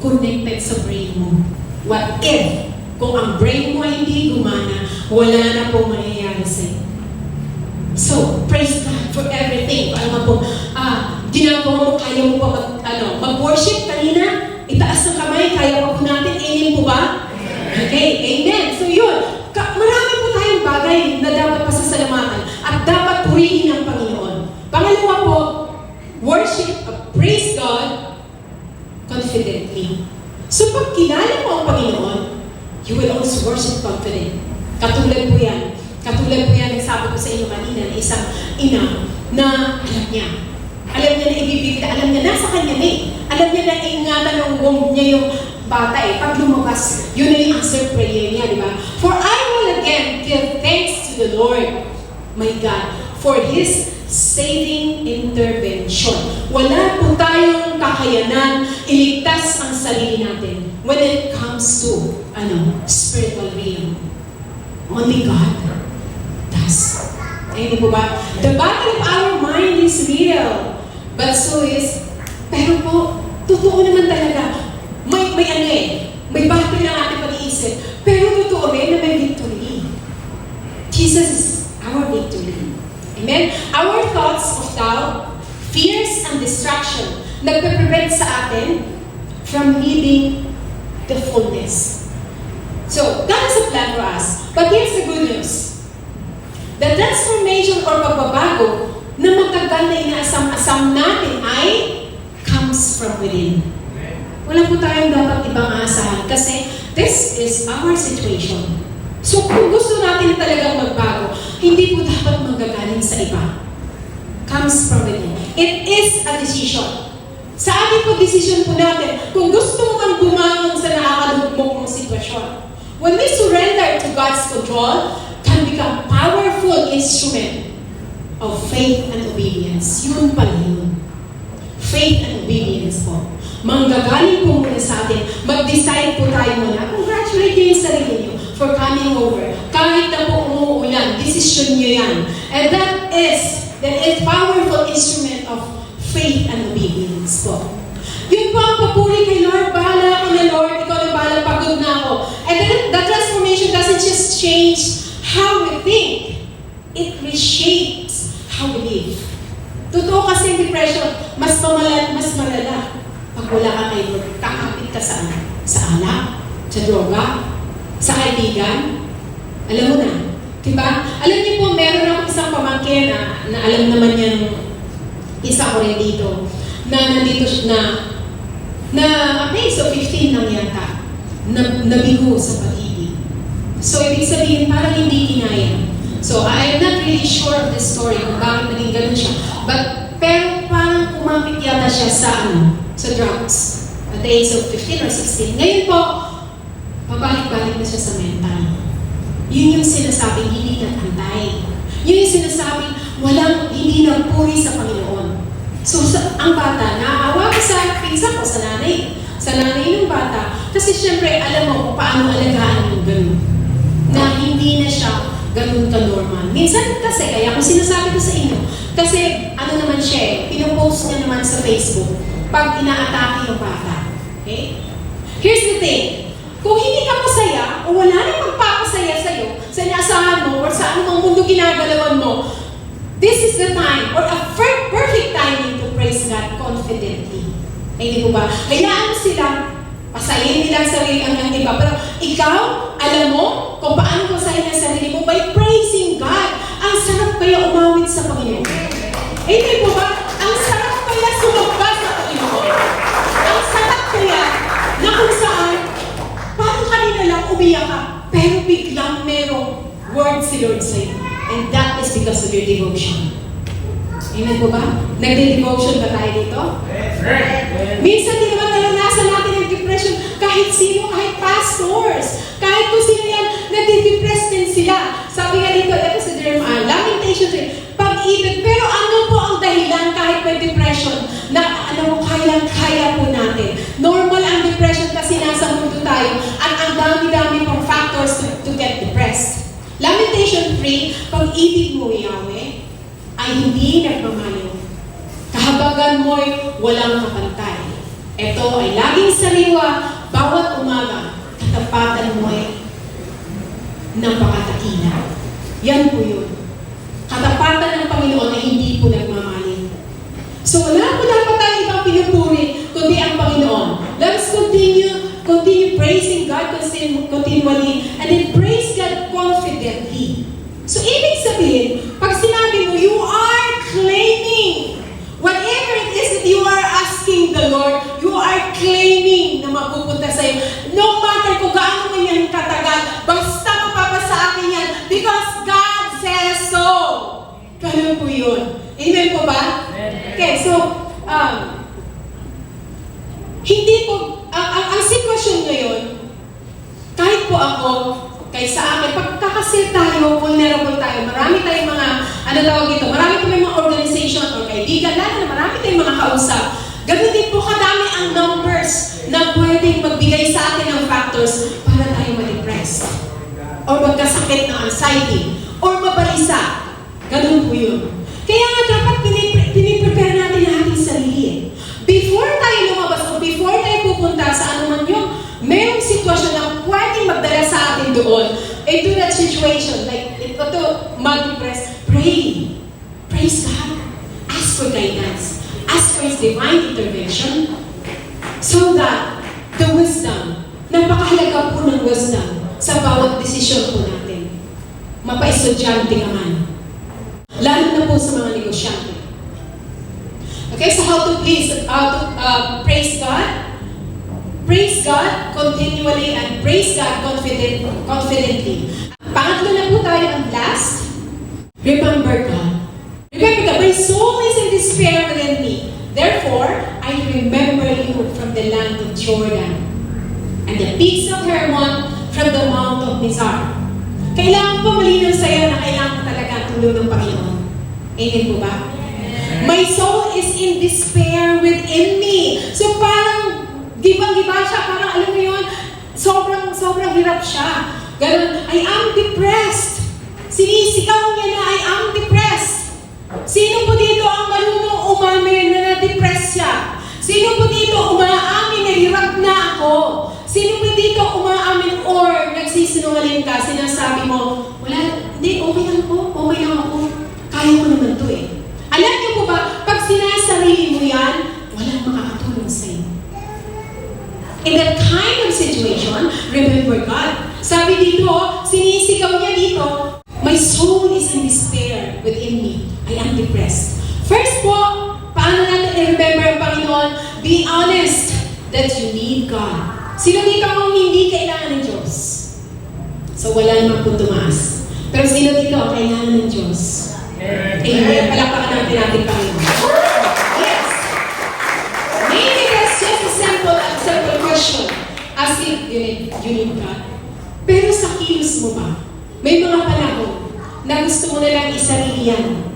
connected sa brain mo. What if, kung ang brain mo ay hindi gumana, wala na po mangyayari sa'yo. So, praise God for everything. Alam mo po, ginagawa mo, kaya mo pa mag-worship kanina, itaas ng kamay, kaya pa po natin, amen po ba? Okay, amen. So yun, marami po tayong bagay na dapat pasasalamatan at dapat purihin ang Panginoon. Pangalawa po, worship, praise God confidently. So pag kilala mo ang Panginoon, you will also worship confident. Katulad po yan, nagsabi ko sa inyo kanina na isang ina na alam niya na ibibigay, alam niya nasa kanya na alam niya na ingatan ng womb niya yung bata pag lumabas, yun na yung answer prayer niya, di ba? For I will again give thanks to the Lord, my God, for His saving intervention. Wala po tayong kakayanan iligtas ang sarili natin when it comes comes to, spiritual realm, only God does. Ayun po ba? The battle of our mind is real, but so is, pero po, totoo naman talaga, may battle ng ating pag-iisip, pero totoo rin na may victory. Jesus is our victory. Amen? Our thoughts of doubt, fears, and distraction nagpe-prevent sa atin from living the fullness. So, God has a plan for us. But here's the good news. The transformation or pagbabago na matagal na inaasam-asam natin ay comes from within. Wala po tayong dapat ibang aasahan kasi this is our situation. So kung gusto natin talagang magbago, hindi po dapat manggagaling sa iba. Comes from within. It is a decision. Sa ating pag-decision po natin, kung gusto mo kang bumangon sa nakakalugmok mong sitwasyon, when we surrender to God's control, can become powerful instrument of faith and obedience. Yun pala yun. Faith and obedience po. Manggagaling po muna sa atin. Mag-decide po tayo muna. Congratulate niyo yung sarili niyo for coming over. Kahit na po umuulan, decision niyo yan. And that is powerful instrument of faith and obedience po. Yun po ang papuri kay Lord. Bahala ako na Lord. Ikaw na bahala. Pagod na ako. And then the transformation doesn't just change how we think. It reshapes how we live. Totoo kasi yung depression, mas malala. Pag wala ka kay Lord, kakapit ka sa alak, sa droga, sa kaibigan. Alam mo na. Diba? Alam niyo po, meron ako isang pamangkin na alam naman yan isa ko rin dito, na nandito okay, so 15 lang yata, nabigo sa pag-ibig. So, ibig sabihin, parang hindi kinaya. So, I'm not really sure of the story kung bakit naging ganun siya. Pero parang kumapit yata siya sa drugs. At the age of 15 or 16. Ngayon po, pabalik-balik na siya sa mental. Yun yung sinasabing hindi natantay. Yun yung sinasabing hindi nagpuri sa Panginoon. So, ang bata, naaawa ko sa pinsa ko, sa nanay ng bata. Kasi syempre, alam mo kung paano alagaan yung ganun. Na hindi na siya ganun ka-normal. Minsan kasi, kaya kung sinasabi ko sa inyo, kasi naman siya pinopost niya naman sa Facebook pag inaatake yung bata. Okay? Here's the thing. Kung hindi ka masaya, o wala nang magpapasaya sa'yo, sa inaasahan mo, or sa anumang mundo ginagalawan mo, this is the time, or a perfect timing to praise God confidently. Ay, hindi po ba? Hayaan mo sila, pasayin nila ang sarili ang iba. Pero ikaw, alam mo kung paano pasayin ang sarili mo by praising God. Ang sarap kaya umawit sa Panginoon. Ay, hindi po ba? Ang sarap kaya sumagba sa Panginoon. Ang sarap kaya na kung saan, parang kanina lang umiyak ka, pero biglang merong word si Lord sa'yo. And that is because of your devotion. Amen po ba? Nagde-devotion ba tayo dito? Minsan din naman naranasan natin yung depression. Kahit sino, kahit pastors, kahit kung sino yan, nade-depress din sila. Sabi nga dito, ito sa Jeremiah, Lamentations, pag-ibig. Pero ano po ang dahilan kahit may depression na kaya po natin? Normal ang depression kasi nasa mundo tayo at ang dami-dami pang factors to get depressed. Lamentation 3, pag-ibig mo, Yahweh, ay hindi nagmamaliw. Kahabagan mo'y walang kapantay. Ito ay laging sariwa, bawat umaga, katapatan mo'y napakatakina. Yan po yun. Katapatan ng Panginoon ay hindi po nagmamaliw. So wala po dapat tayo ibang pinupuri, kundi ang Panginoon. Let's continue praising God continually, and then praise God confidently. So, ibig sabihin, pag sinabi mo, you are claiming whatever it is that you are asking the Lord, you are claiming na mapupunta sa'yo. No matter kung gaano man yan katagal, basta mapapasa akin yan because God says so. Ganun po yun. Amen po ba? Okay, so, hindi po, ang sitwasyon ngayon, kahit po ako, kaysa akin, pagkakasir tayo, vulnerable tayo, marami tayong mga, marami tayong mga organization or kaibigan, lalo na marami tayong mga kausap. Ganun din po kadami ang numbers na pwede pwedeng magbigay sa atin ng factors para tayo ma-depress. Or magkasakit ng anxiety. Or mabalisa. Ganun po yun. Kaya nga dapat piniprepare natin ang ating sarili. Before tayo lumabas o before tayo pupunta sa anuman yung mayroong sitwasyon na pwedeng magdala sa atin doon, into that situation, like ito mag-depress, pray. Praise God. Ask for guidance. Ask for His divine intervention so that the wisdom, napakahalaga po ng wisdom sa bawat desisyon po natin. Mapa-estudyante ka man. Lalo na po sa mga negosyante. Okay, so how to praise God? Praise God continually and praise God confidently. Pangatlo na po tayo ang last. Remember God. Remember God, my soul is in despair within me. Therefore, I remember you from the land of Jordan and the peaks of Hermon from the Mount of Mizar. Kailangan po malinaw sa'yo na kailangan talaga ang tulong ng Panginoon. Amen po ba? My soul is in despair within me. So parang, gibang-giba siya, parang alam mo yun, sobrang hirap siya. Ganun, I am depressed. Sinisigaw niya na, I am depressed. Sino po dito ang marunong umamin na na-depress siya? Sino po dito umaamin na hirap na ako? Sino po dito umaamin or nagsisinungaling ka, sinasabi mo, wala, hindi, okay lang po, okay lang ako. Kaya ko naman to eh. Alam niyo po ba, pag sinasarili mo yan, walang makakatulong sa'yo. In that kind of situation, remember God. Sabi dito, sinisigaw niya dito, my soul is in despair within me. I am depressed. First po, paano natin i-remember ang Panginoon? Be honest that you need God. Sino dito ang hindi kailangan ng Diyos? So wala naman po tumaas. Pero sino dito ang kailangan ng Diyos? Amen. Palakpakan natin ating Panginoon. Yes. Maybe that's just a simple question. As if you need God. Pero sa kilos mo ba? May mga panahon na gusto mo nalang isarili yan.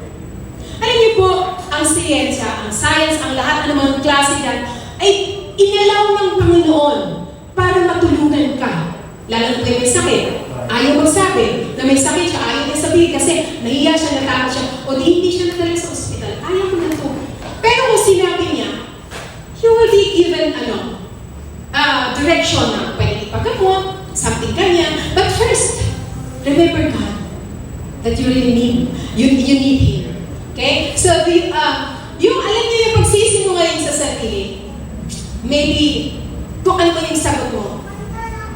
Alam niyo po, ang siyensya, ang science, ang lahat ng mga klase yan, ay inalaw ng Panginoon para matulungan ka. Lalo na may sakit. Ayaw magsabi na may sakit siya, ayaw niya sabihin kasi nahiya siya, natakot siya, o di hindi siya nadala sa ospital. Ayaw ko na to. Pero kung sinabi niya, you will be given, direction na pwede ipagkamot, something ganyan. But first, remember God, that you really need, you need Him. Okay? So, yung alam niyo yung pagsisinungaling sa sarili, maybe, kung ano ba yung sagot mo,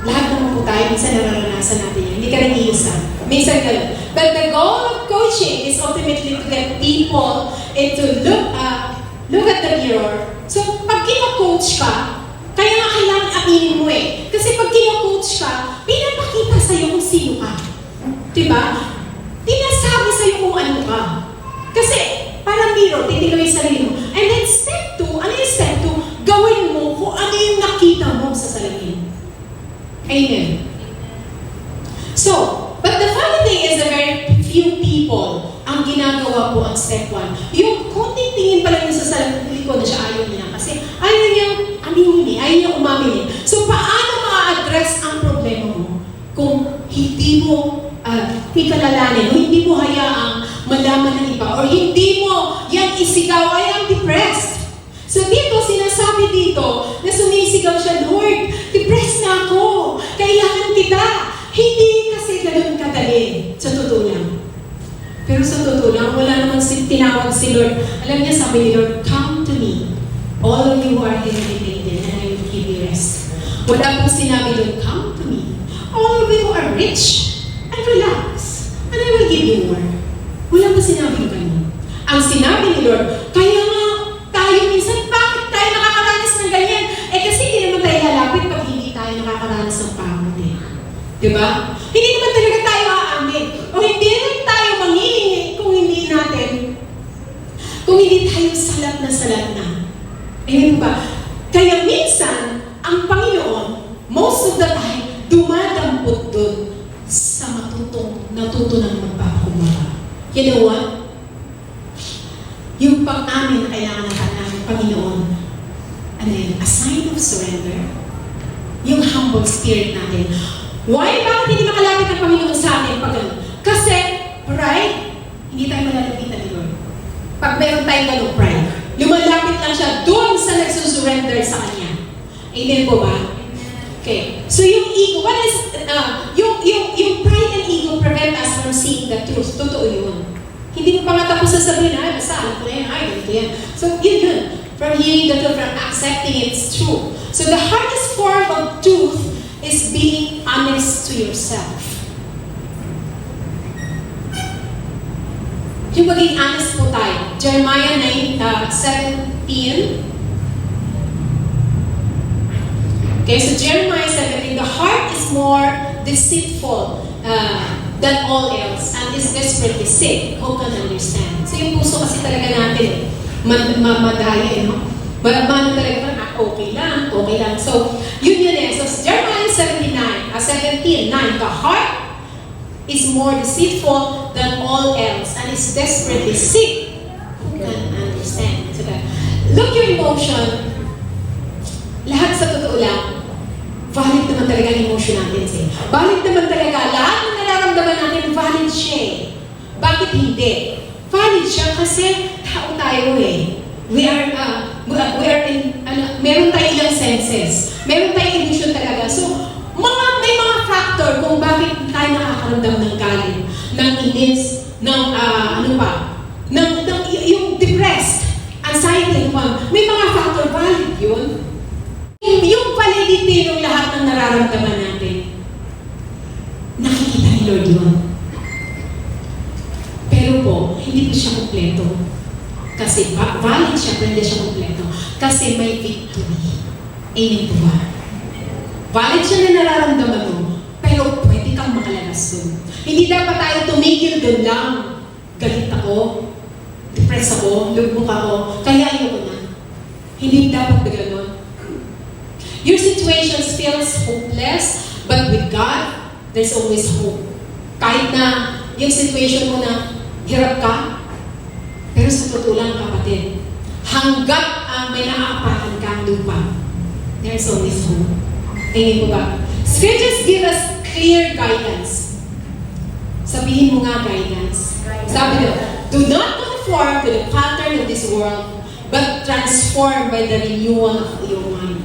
lahat naman po tayo, minsan nararanasan natin yan. Hindi ka nag-iisa. Minsan ganun. But the goal of coaching is ultimately to get people into look at the mirror. So, pag kino-coach ka, kaya nga kailangan aminin mo eh. Kasi pag kino-coach ka, pinapakita sa'yo kung sino ka. Diba? Tinasabi sa'yo kung ano ka. Kasi, parang mirror, titignan yung sarili mo. And then step 2, ano yung step 2? Gawin mo kung ano yung nakita mo sa sarili mo. Amen. So, but the funny thing is that very few people ang ginagawa po ang step 1. Yung konting tingin pa lang sa sarili ko na siya ayaw niya kasi ayaw niyang aminin, ayaw niyang umamin. So, paano ma-address ang problema mo kung hindi mo ikalalanin o hindi mo hayaang malaman ng iba or hindi mo yan isigaw, I am depressed. So dito, sinasabi dito na sumisigaw siya, Lord, depressed na ako. Kailangan kita. Hindi kasi ganun kadali. Sa totoo lang. Pero sa totoo lang, wala naman tinawag si Lord. Alam niya, sabi ni Lord, come to me. All of you who are irritated and I will give you rest. Wala pong sinabi Lord, come to me. All of you who are rich and relax and I will give you more. Wala pong sinabi ganun. Ang sinabi ni Lord, kaya nga, tayo minsan, bakit tayo nakakaranas ng ganyan? Eh kasi hindi naman tayo lalapit pag hindi tayo nakakaranas ng pagod eh. Diba? Hindi naman talaga tayo aamin. O hindi naman tayo manghihingi kung hindi tayo salat na. Amen ba? Kaya minsan, ang Panginoon, most of the time, dumadampot doon sa natuto ng magpapakumbaba. You know what? Yung pag-amin na kailangan natin ng Panginoon, ano yun? A sign of surrender. yung humble spirit natin. Why? Bakit hindi makalapit ang Panginoon sa atin pag gano'n? Kasi pride, hindi tayo malalapitan ni Lord. Pag meron tayong gano'ng pride, lumalapit lang siya doon sa nagsusurrender sa Kanya. Amen po ba? Okay. So yung ego, what is, yung pride and ego prevent us from seeing the truth. Totoo yun. Hindi mo pa nga tapos sasabihin, ay, basta alam ko na yan, ay, ganito yan. So yun. From hearing the truth, from accepting it's true. So the hardest form of truth is being honest to yourself. Yung maging honest po tayo. Jeremiah 17. Okay, so Jeremiah 17, the heart is more deceitful than all else and is desperately sick. Who can understand? So yung puso kasi talaga natin, madaya, no? Mano talaga, okay lang. So, yun eh. So, Jeremiah 17:9, the heart is more deceitful than all else and is desperately sick. Who can understand? So, look your emotion. Lahat sa totoo lang, valid naman talaga ang emotion natin. Valid naman talaga. Lahat ng nararamdaman natin, valid siya eh. Bakit hindi? Valid siya kasi tao tayo eh. We are in, meron tayong ilang senses. Meron tayong emotion talaga. So, may mga factor kung bakit tayo nakakaramdam ng galit, ng inis, ng yung depressed, anxiety, may mga factor, valid yun. Yung validity ng lahat ng nararamdaman natin, nakikita ni Lord yun. Pero po, hindi po siya kompleto. Kasi valid siya, pero hindi siya kompleto. Kasi may victory. Amen po ba? Valid siya na nararamdaman mo, pero pwede kang makalabas doon. Hindi dapat tayo tumigil doon lang. Galit ako, depressed ako, lugmok ako, kaya ayoko na. Hindi dapat na gano'n. Your situations feels hopeless, but with God, there's always hope. Kahit na yung situation mo na hirap ka, pero sa totoo lang, kapatid, hanggat may naaapakan ka ang lupa, there's always hope. Tingin po ba? Scriptures give us clear guidance. Sabihin mo nga guidance. Sabi nyo, do not conform to the pattern of this world, but transform by the renewal of your mind.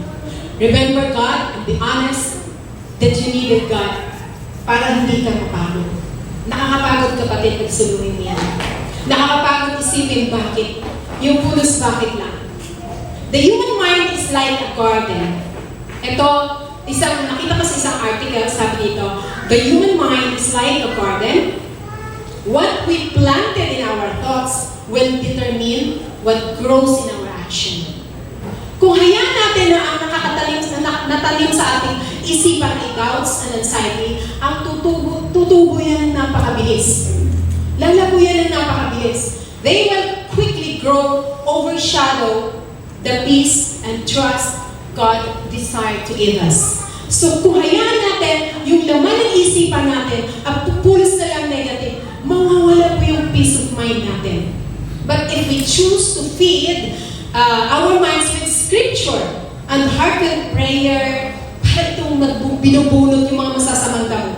Remember God and be honest that you needed God para hindi ka mapagod. Nakakapagod kapatid pag suluhin mo yan. Nakakapagod isipin bakit. Yung pulos bakit lang. The human mind is like a garden. Ito, nakita ko sa isang article, sabi dito, the human mind is like a garden. What we planted in our thoughts will determine what grows in our action. Kung hayaan natin na ang natalim sa ating isipan ay doubts and anxiety, ang tutubo yan napakabilis. Lalago yan ng napakabilis. They will quickly grow, overshadow the peace and trust God desired to give us. So kung hayaan natin yung laman ng isipan natin at pupulos na lang negative, mawawala po yung peace of mind natin. But if we choose to feed our minds with scripture and heartfelt prayer, para itong binubunot yung mga masasamang damo.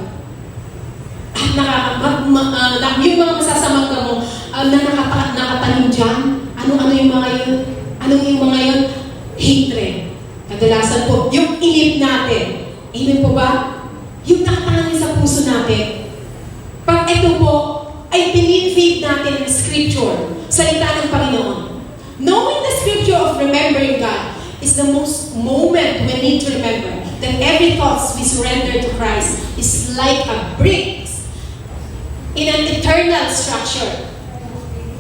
At yung mga masasamang damo na nakatanim dyan, ano yung mga yun? Ano yung mga yun? Hatred. Kadalasan po, yung inip natin. Amen po ba? Yung nakatangin sa puso natin. Pag ito po, ay feed natin ng scripture, salita ng Panginoon. Knowing the scripture of remembering God is the most moment we need to remember that every thoughts we surrender to Christ is like a brick in an eternal structure.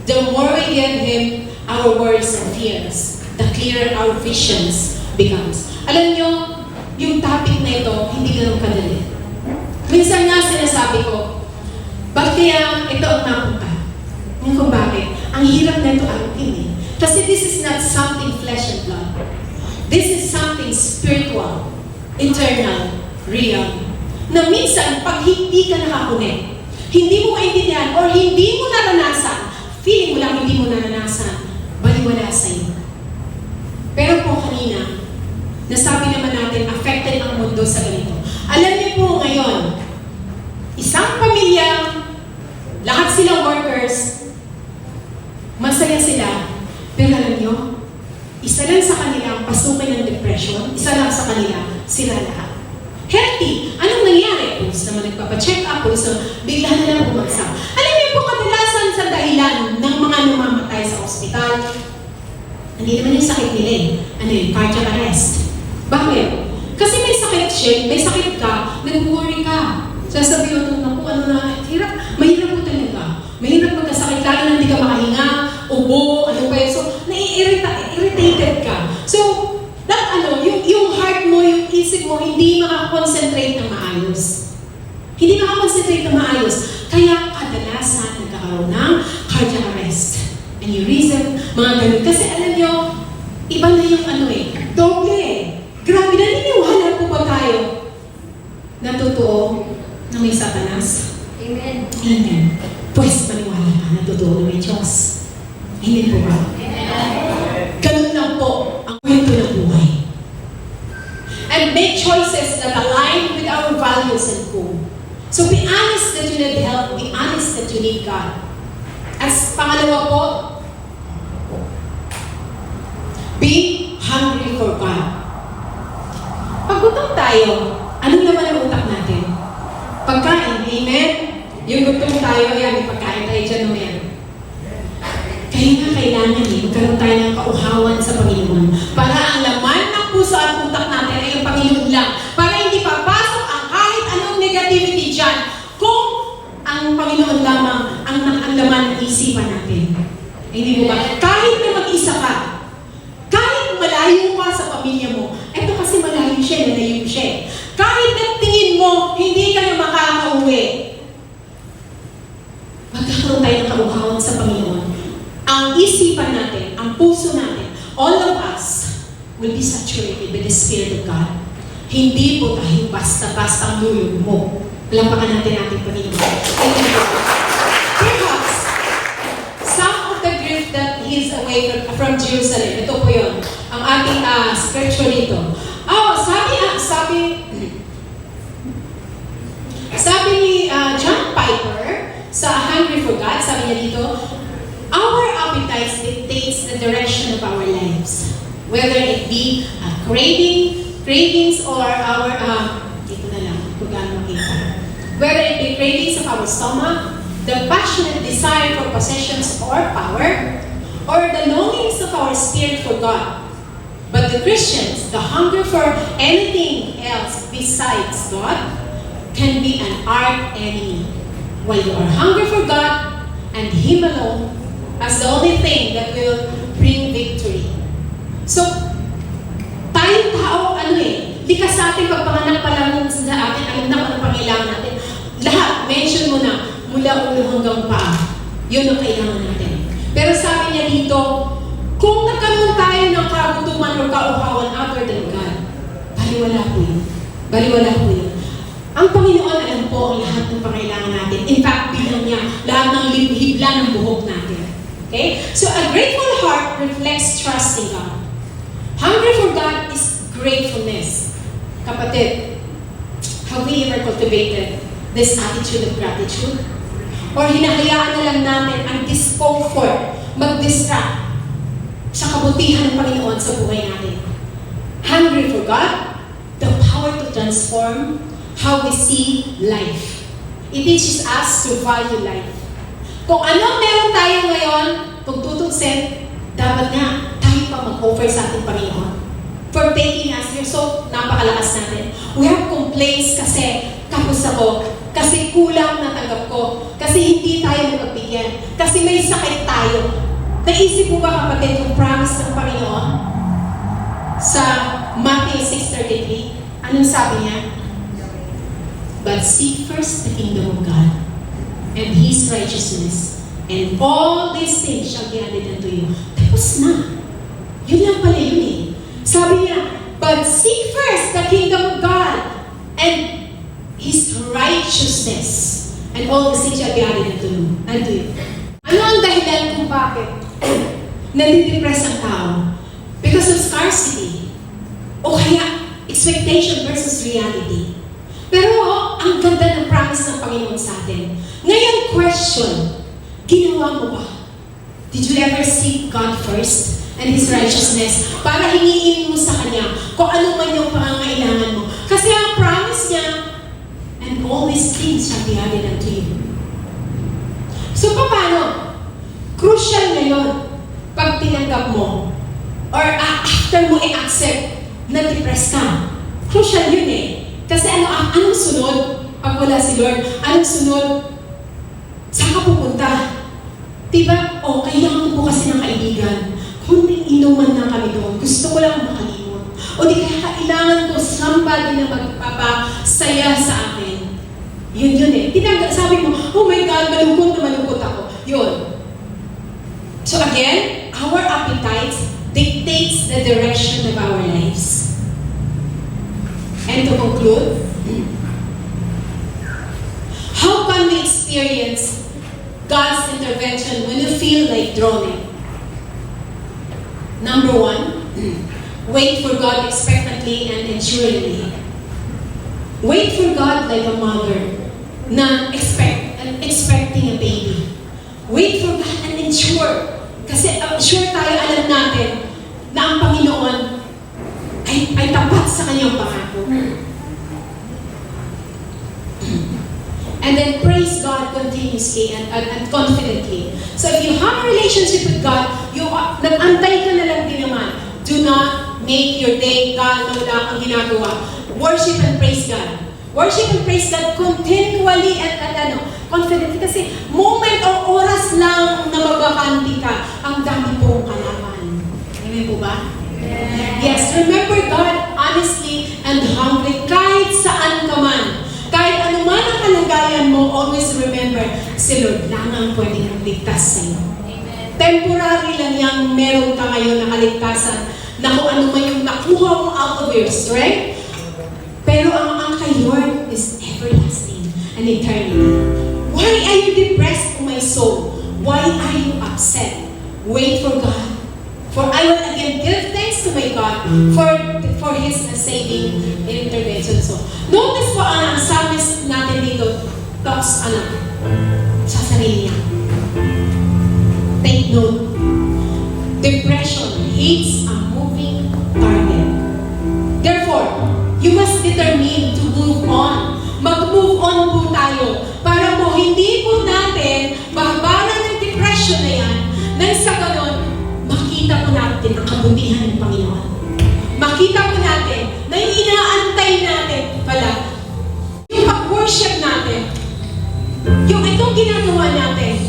The more we give Him our worries and fears, the clearer our visions becomes. Alam nyo, yung topic na ito, hindi ganun kadali. Minsan nga sinasabi ko, bakit kaya ito ang napunta? Ngayon kung bakit? Ang hirap na ito arutin eh. Kasi this is not something flesh and blood. This is something spiritual, eternal, real. Na minsan, pag hindi ka nakakunik, hindi mo maintindihan or hindi mo naranasan, feeling mo lang hindi mo naranasan, baliwala sa iyo. Pero po kanina, nasabi naman natin, affected ang mundo sa kanila, sira lahat. Healthy. Anong nangyari? Pulis naman nagpapacheck up, pulis naman, bigla na lang bumagsak. Alam niyo po kadalasan sa dahilan ng mga namamatay sa ospital, hindi naman yung sakit nila eh. Ano yun? Cardiac arrest. Bakit? Kasi may sakit siya, may sakit ka, nag-worry ka. Sasabihin mo, naku, ano na, hirap, mahirap po talaga. Mahirap magkasakit, lalo na hindi ka makahinga, ubo, ano pa yun. So, irritated ka. So, yung heart mo, yung isip mo, hindi makakonsentrate ng maayos. Hindi makakonsentrate ng maayos. Kaya kadalasan nagkakaroon ng cardiac arrest. Aneurysm, mga ganun. Kasi alam nyo, iba na yung doble eh. Grabe, naniniwala po ba tayo na totoo na may Satanas? Amen. Amen. Pues maniwala ka na totoo na may Diyos. Amen po ba? Ganun lang po ang kwento ng buhay. And make choices that align with our values and goals. So be honest that you need help. Be honest that you need God. As pangalawa po, be hungry for God. Pag gutom tayo, anong laman ang utak natin? Pagkain, amen? Yung gutom tayo, yan, may pagkain tayo dyan o yan. Kaya nga kailangan magkaroon tayo ng kauhawan sa Panginoon. Para ang laman ng puso at utak natin ay ang Panginoon lang. Para hindi papasok ang kahit anong negativity dyan. Kung ang Panginoon lamang ang laman ng isipan natin. Hindi mo ba? Kahit na mag-isa ka, kahit malayo ka sa pamilya mo, eto kasi malayo siya, nalayo siya. Kahit na tingin mo, hindi ka na makakauwi. Magkakaroon tayo ng kauhawan sa Panginoon. Ang isipan natin, ang puso natin, all of us will be saturated with the Spirit of God. Hindi po tayo basta-basta lulog mo. Palampakan natin ating Panginoon. Perhaps, some of the grief that He is away from Jerusalem, ito po yun, ang ating scripture dito. Sabi ni John Piper, sa Hungry for God, sabi niya dito, our appetites dictates the direction of our lives. Whether it be cravings or our, dito na lang, kung gaano makita. Whether it be cravings of our stomach, the passionate desire for possessions or power, or the longings of our spirit for God. But the Christians, the hunger for anything else besides God, can be an arch enemy. While you are hungry for God and Him alone, as the only thing that will bring victory. So, tayong tao, likas sa ating pagpanganak pa lang sa atin, alam na kung ano pangailangan natin. Lahat, mention mo na, mula ulo hanggang paa. Yun ang kailangan natin. Pero sabi niya dito, kung nagkaroon tayo ng kagutuman o kauhawan other than God, baliwala po yun. Baliwala po yun. Ang Panginoon alam po ang lahat ng pangailangan natin. In fact, bilang niya, lahat ng hibla ng buhok natin. Okay? So, a grateful heart reflects trust in God. Hungry for God is gratefulness. Kapatid, have we ever cultivated this attitude of gratitude? Or hinahayaan na lang natin ang discomfort mag-distract sa kabutihan ng Panginoon sa buhay natin? Hungry for God, the power to transform how we see life. It teaches us to value life. Kung anong meron tayo ngayon, kung tutuksin, dapat nga tayo pa mag-offer sa ating Panginoon. For taking us here, so napakalakas natin. We have complaints kasi tapos ako, kasi kulang na tanggap ko, kasi hindi tayo nakagbigyan, kasi may sakit tayo. Naisip mo ba kapatid yung promise ng Panginoon? Sa Matthew 6:33, anong sabi niya? But seek first the kingdom of God and His righteousness, and all these things shall be added unto you. Tapos na. Yun lang pala yun eh. Sabi niya, but seek first the kingdom of God and His righteousness, and all these things shall be added unto you. Ano ang dahilan kung bakit nadidepress ang tao? Because of scarcity. O kaya, expectation versus reality. Pero ang ganda ng promise ng Panginoon sa atin. Ngayon, question, ginawa mo ba? Did you ever seek God first? and His righteousness para hingiin mo sa Kanya kung ano man yung pangangailangan mo. Kasi ang promise niya, and all these things shall be added unto you. So, paano? Crucial ngayon, pag tinanggap mo, or after mo i-accept na depressed ka. Crucial yun eh. Kasi anong sunod? Pag wala si Lord, anong sunod? Saan ka pupunta? Diba? Kailangan ko kasi ng kaibigan. Kunting inuman na kami doon. Gusto ko lang makalimot. O di kaya kailangan ko somebody na magpapasaya sa akin. Yun eh. Sabi mo, oh my God, malungkot ako. Yun. So again, our appetites dictates the direction of our lives. And to conclude, how can we experience God's intervention when you feel like drowning? Number one, wait for God expectantly and ensuringly. Wait for God like a mother na expecting a baby. Wait for God and ensure. Kasi sure tayo, alam natin na ang Panginoon ay tapat sa kanyang pangako. And then praise God continuously and confidently. So if you have a relationship with God, nag-antay ka na lang din naman. Do not make your day God na wala kang ginagawa. Worship and praise God. Worship and praise God continually and confidently. Kasi moment o oras lang na magkakanti ka, ang dami pong kalaman. Amen po ba? Yes, remember God honestly and humbly kahit saan ka man. Kahit ano man ang kalagayan mo, always remember, si Lord lang ang pwedeng magligtas sa iyo. Temporary lang yang meron ka ngayon na kaligtasan na kung ano man yung nakuha mo out of your strength. Pero ang kay Lord is everlasting and eternal. Why are you depressed, O my soul? Why are you upset? Wait for God. For I will again give thanks to my God for His saving intervention. So, notice po ang psalmist natin dito talks sa sarili niya. Take note. Depression hates a moving target. Therefore, you must determine to move on. Mag-move on po tayo para po hindi po natin bahabaran ng depression na yan nang sa ganon, makita po natin ang kabutihan ng Panginoon. Makita po natin na yung inaantay natin pala, yung pag-worship natin, yung itong ginagawa natin,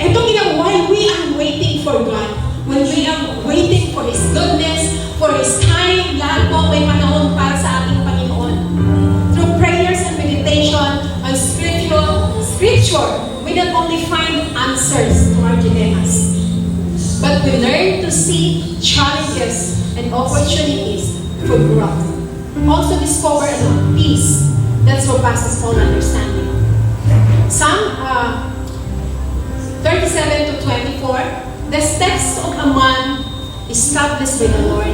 itong ginagawa, while we are waiting for God, when we are waiting for His goodness, for His time, lahat po may panahon para sa ating Panginoon. Through prayers and meditation on scripture, we not only find answers to our dilemmas, but we learn to see challenges and opportunities for growth. Also discover peace that surpasses all understanding. Psalm 37 to 24, the steps of a man established with the Lord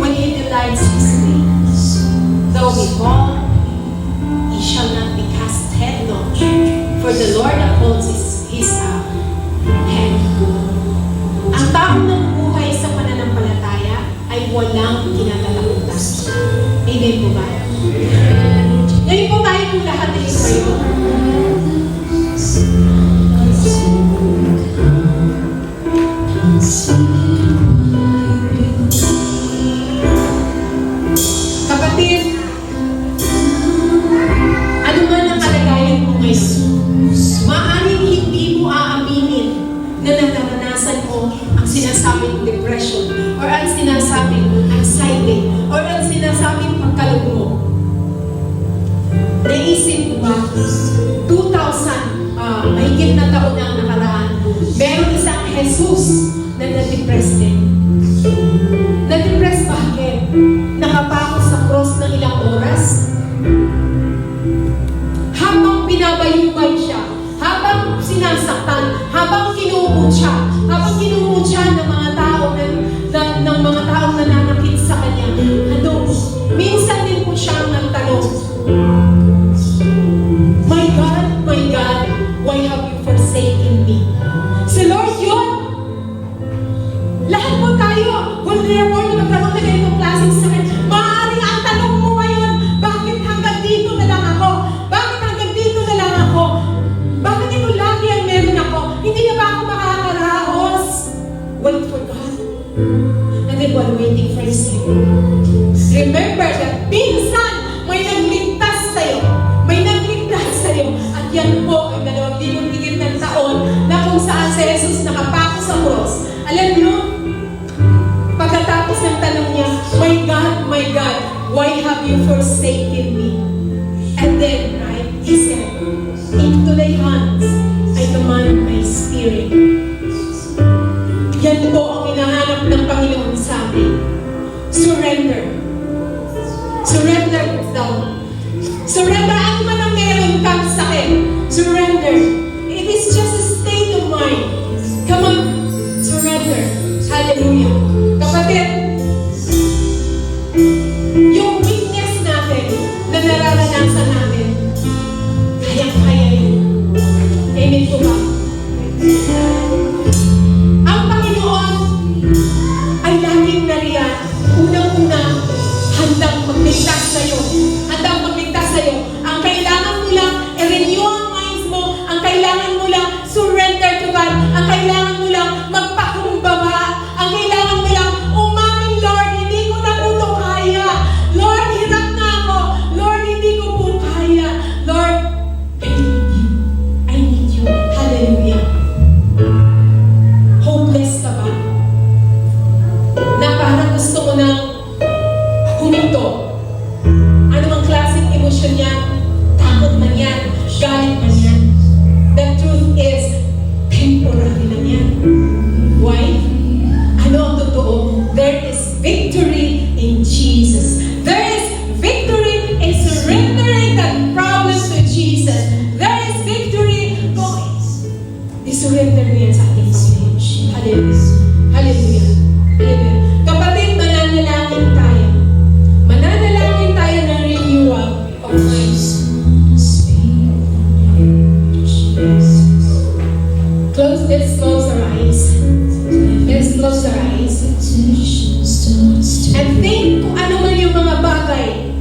when he delights his ways. Though he fall, he shall not be cast headlong, for the Lord upholds his hand. Ang taong nabubuhay sa pananampalataya ay walang kinatatakutan. Amen po ba? Ngayon po tayo po lahat ay kayo. Kapatid, ano man ang kalagayan mo ngayon, maaaring hindi mo aaminin na naranasan mo ang sinasabing depression or ang sinasabing anxiety or ang sinasabing pagkalog mo. Naisip mo ba, 2,000 mahigit na taon ang nakaraan, meron isang Jesus na na-depress din. Na-depress bakit? Nakapako sa cross ng ilang oras. Habang binabayubay siya, habang sinasaktan, habang kinumot siya ng mga tao ng mga taong nananakit sa kanya. Minsan din po siyang nagtanong, my God, why have you forsaken me? Si Lord yun. Lahat minsan may nagligtas sa'yo. May nagligtas sa'yo. At yan po ay 2,000 ng taon na kung saan si Jesus nakapako sa cross. Alam niyo, pagkatapos ng tanong niya, my God, why have you forsaken me? And then, right, he said, into thy hands I command my spirit. Yan po ang hinahanap ng Panginoon sa amin. Surrender. Surrender daw. Surrender, ano man ang meron kang sakit. Surrender. It is just a state of mind. Come on, surrender. Hallelujah. Kapatid, yung weakness natin na nararanasan natin, kayang-kaya yun. Amen po ba? Ang Panginoon ay laging nariyan. Unang-una, handang magligtas sa'yo. Handang magligtas sa'yo. Ang kailangan mo lang, i-renew ang minds mo. Ang kailangan mo lang, surrender to God. Ang kailangan mo lang, magpakumbaba. Ang kailangan mo lang, umamin, Lord, hindi ko na po ito kaya. Lord, hirap na ako. Lord, hindi ko po kaya. Lord, I need you. I need you. Hallelujah. Hopeless ka ba? Na parang gusto mo nang huminto. Ano mang klaseng emosyon yan? Takot man yan? Galit man yan? The truth is, temporary lang yan. Why? Ano ang totoo? There is victory in Jesus. There is victory in surrendering that problem to Jesus. There is victory kung i-surrender mo yan sa ating Panginoon. Hallelujah. Hallelujah. Hallelujah. Kapatid, mananalangin tayo. Mananalangin tayo ng renewal of minds. Let's close our eyes. Let's close our eyes. And think kung ano man yung mga bagay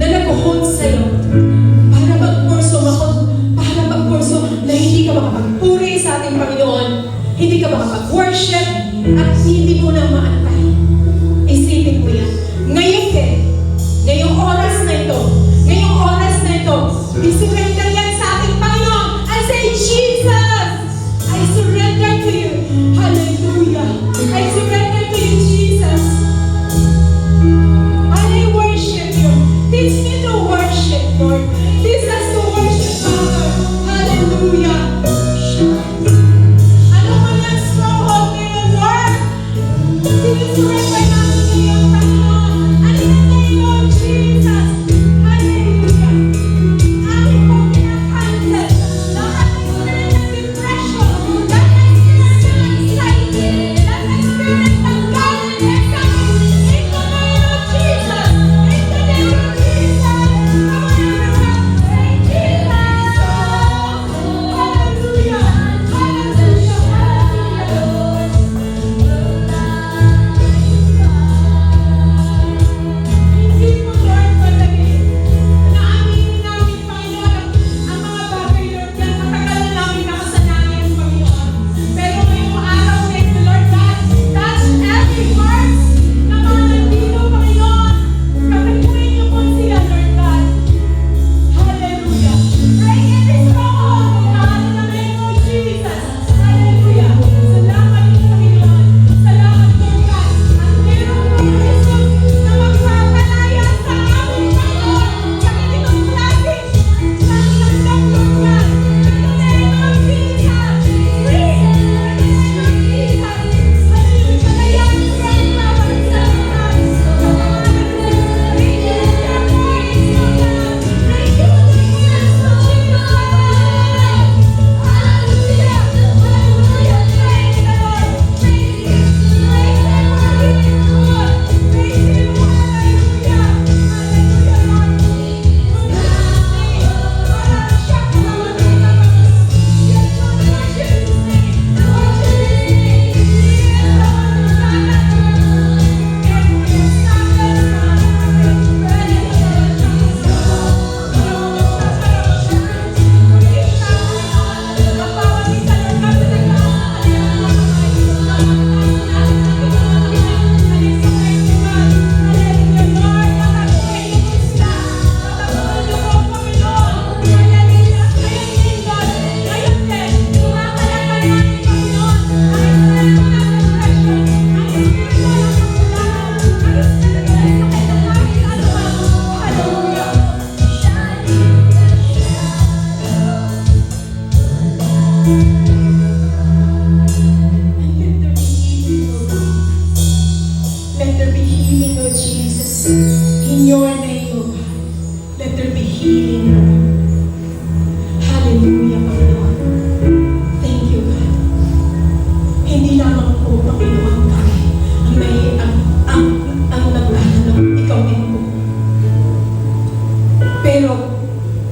na nag-hold sa'yo para magpurso na hindi ka makapagpuri sa ating Panginoon, hindi ka makapag-worship, at hindi mo na maantay. Isipin mo yan. Ngayon din, ngayong oras na ito, isurrender yan sa ating Panginoon and say, Jesus, I surrender to you. Hallelujah. I surrender to you, Jesus. And I worship you. Teach me to worship, Lord. Teach us to worship, Father. Hallelujah. Ano man yung stronghold ngayon, Lord? Sinusurrender namin ngayon, Panginoon. And in the name of Jesus,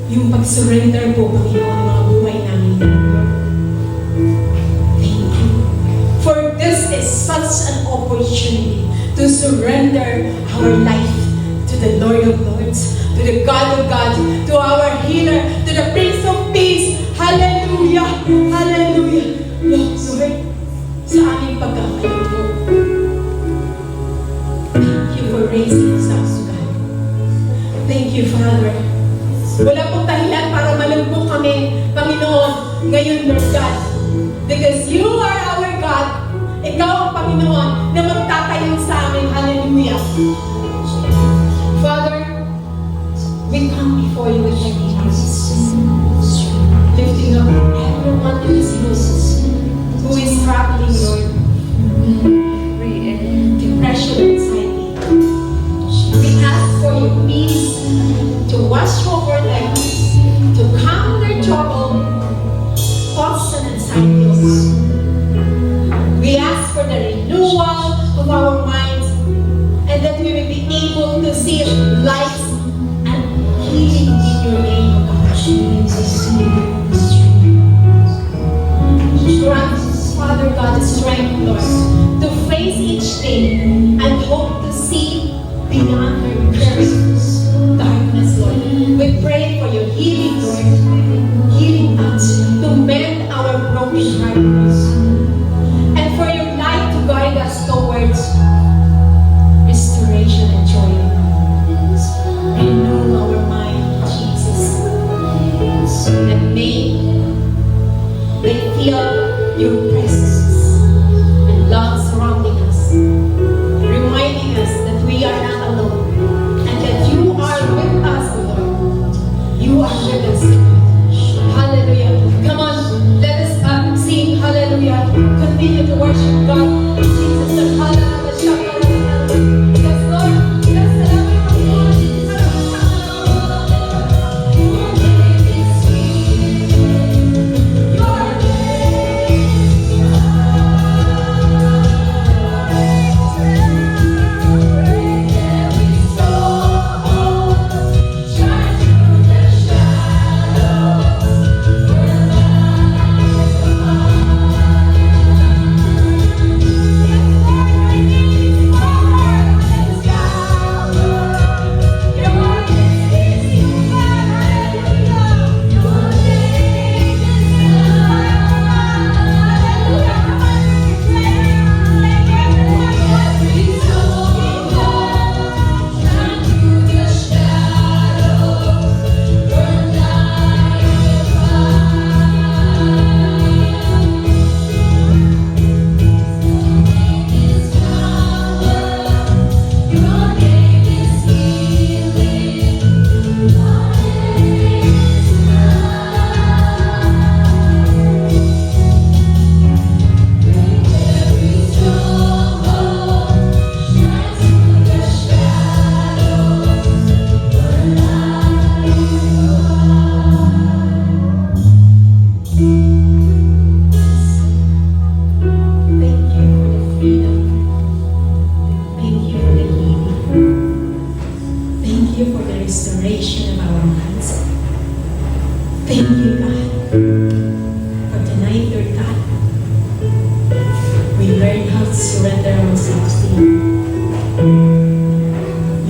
yung pag-surrender po, Panginoon, ng mga buhay namin. Thank you. For this is such an opportunity to surrender our life to the Lord of Lords, to the God of gods, to our healer, to the Prince of Peace. Hallelujah! Hallelujah! Lord, sa aming pagkakaluto. Thank you for raising us up, God. Thank you, Father. Wala pong dahilan para malugmok kami, Panginoon, ngayon, Lord God. Because you are our God. Ikaw ang Panginoon na magtatayo sa amin. Hallelujah. Father, we come before you with empty hands, lifting up everyone in this room who is struggling, Lord, depression, anxiety. We ask for your peace to wash over them, to calm their trouble, thoughts and anxiety of us. We ask for the renewal of our minds, and that we will be able to see light and healing in your name, O God. Grant, Father God, the strength, Lord, to face each day and hope to see beyond our very darkness, Lord. We pray for your healing, Lord, healing touch to mend our broken heart, and for your light to guide us towards restoration and joy. Renew our mind, Jesus, that may they feel your presence and love surrounding us, reminding us that we are not alone and that you are with us, Lord. You are with us. Hallelujah. Come on, let us sing hallelujah. Continue to worship God. Jesus, the hallelujah. Yes, Lord. Yes,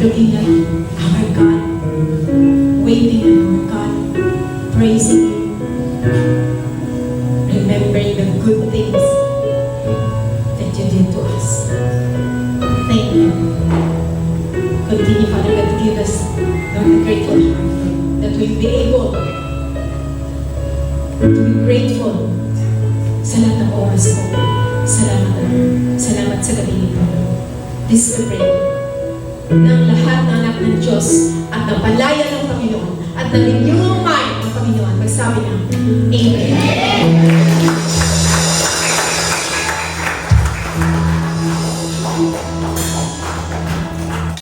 looking at our God, waiting on our God, praising you, remembering the good things that you did to us. Thank you. Continue, Father God, to give us a grateful heart that we'll be able to be grateful sa lahat ng oras mo. Salamat sa gabi nito. This we pray ng lahat ng anak ng Diyos at ng palaya ng Panginoon at ng inyong mind ng Panginoon. Magsabi ng Amen.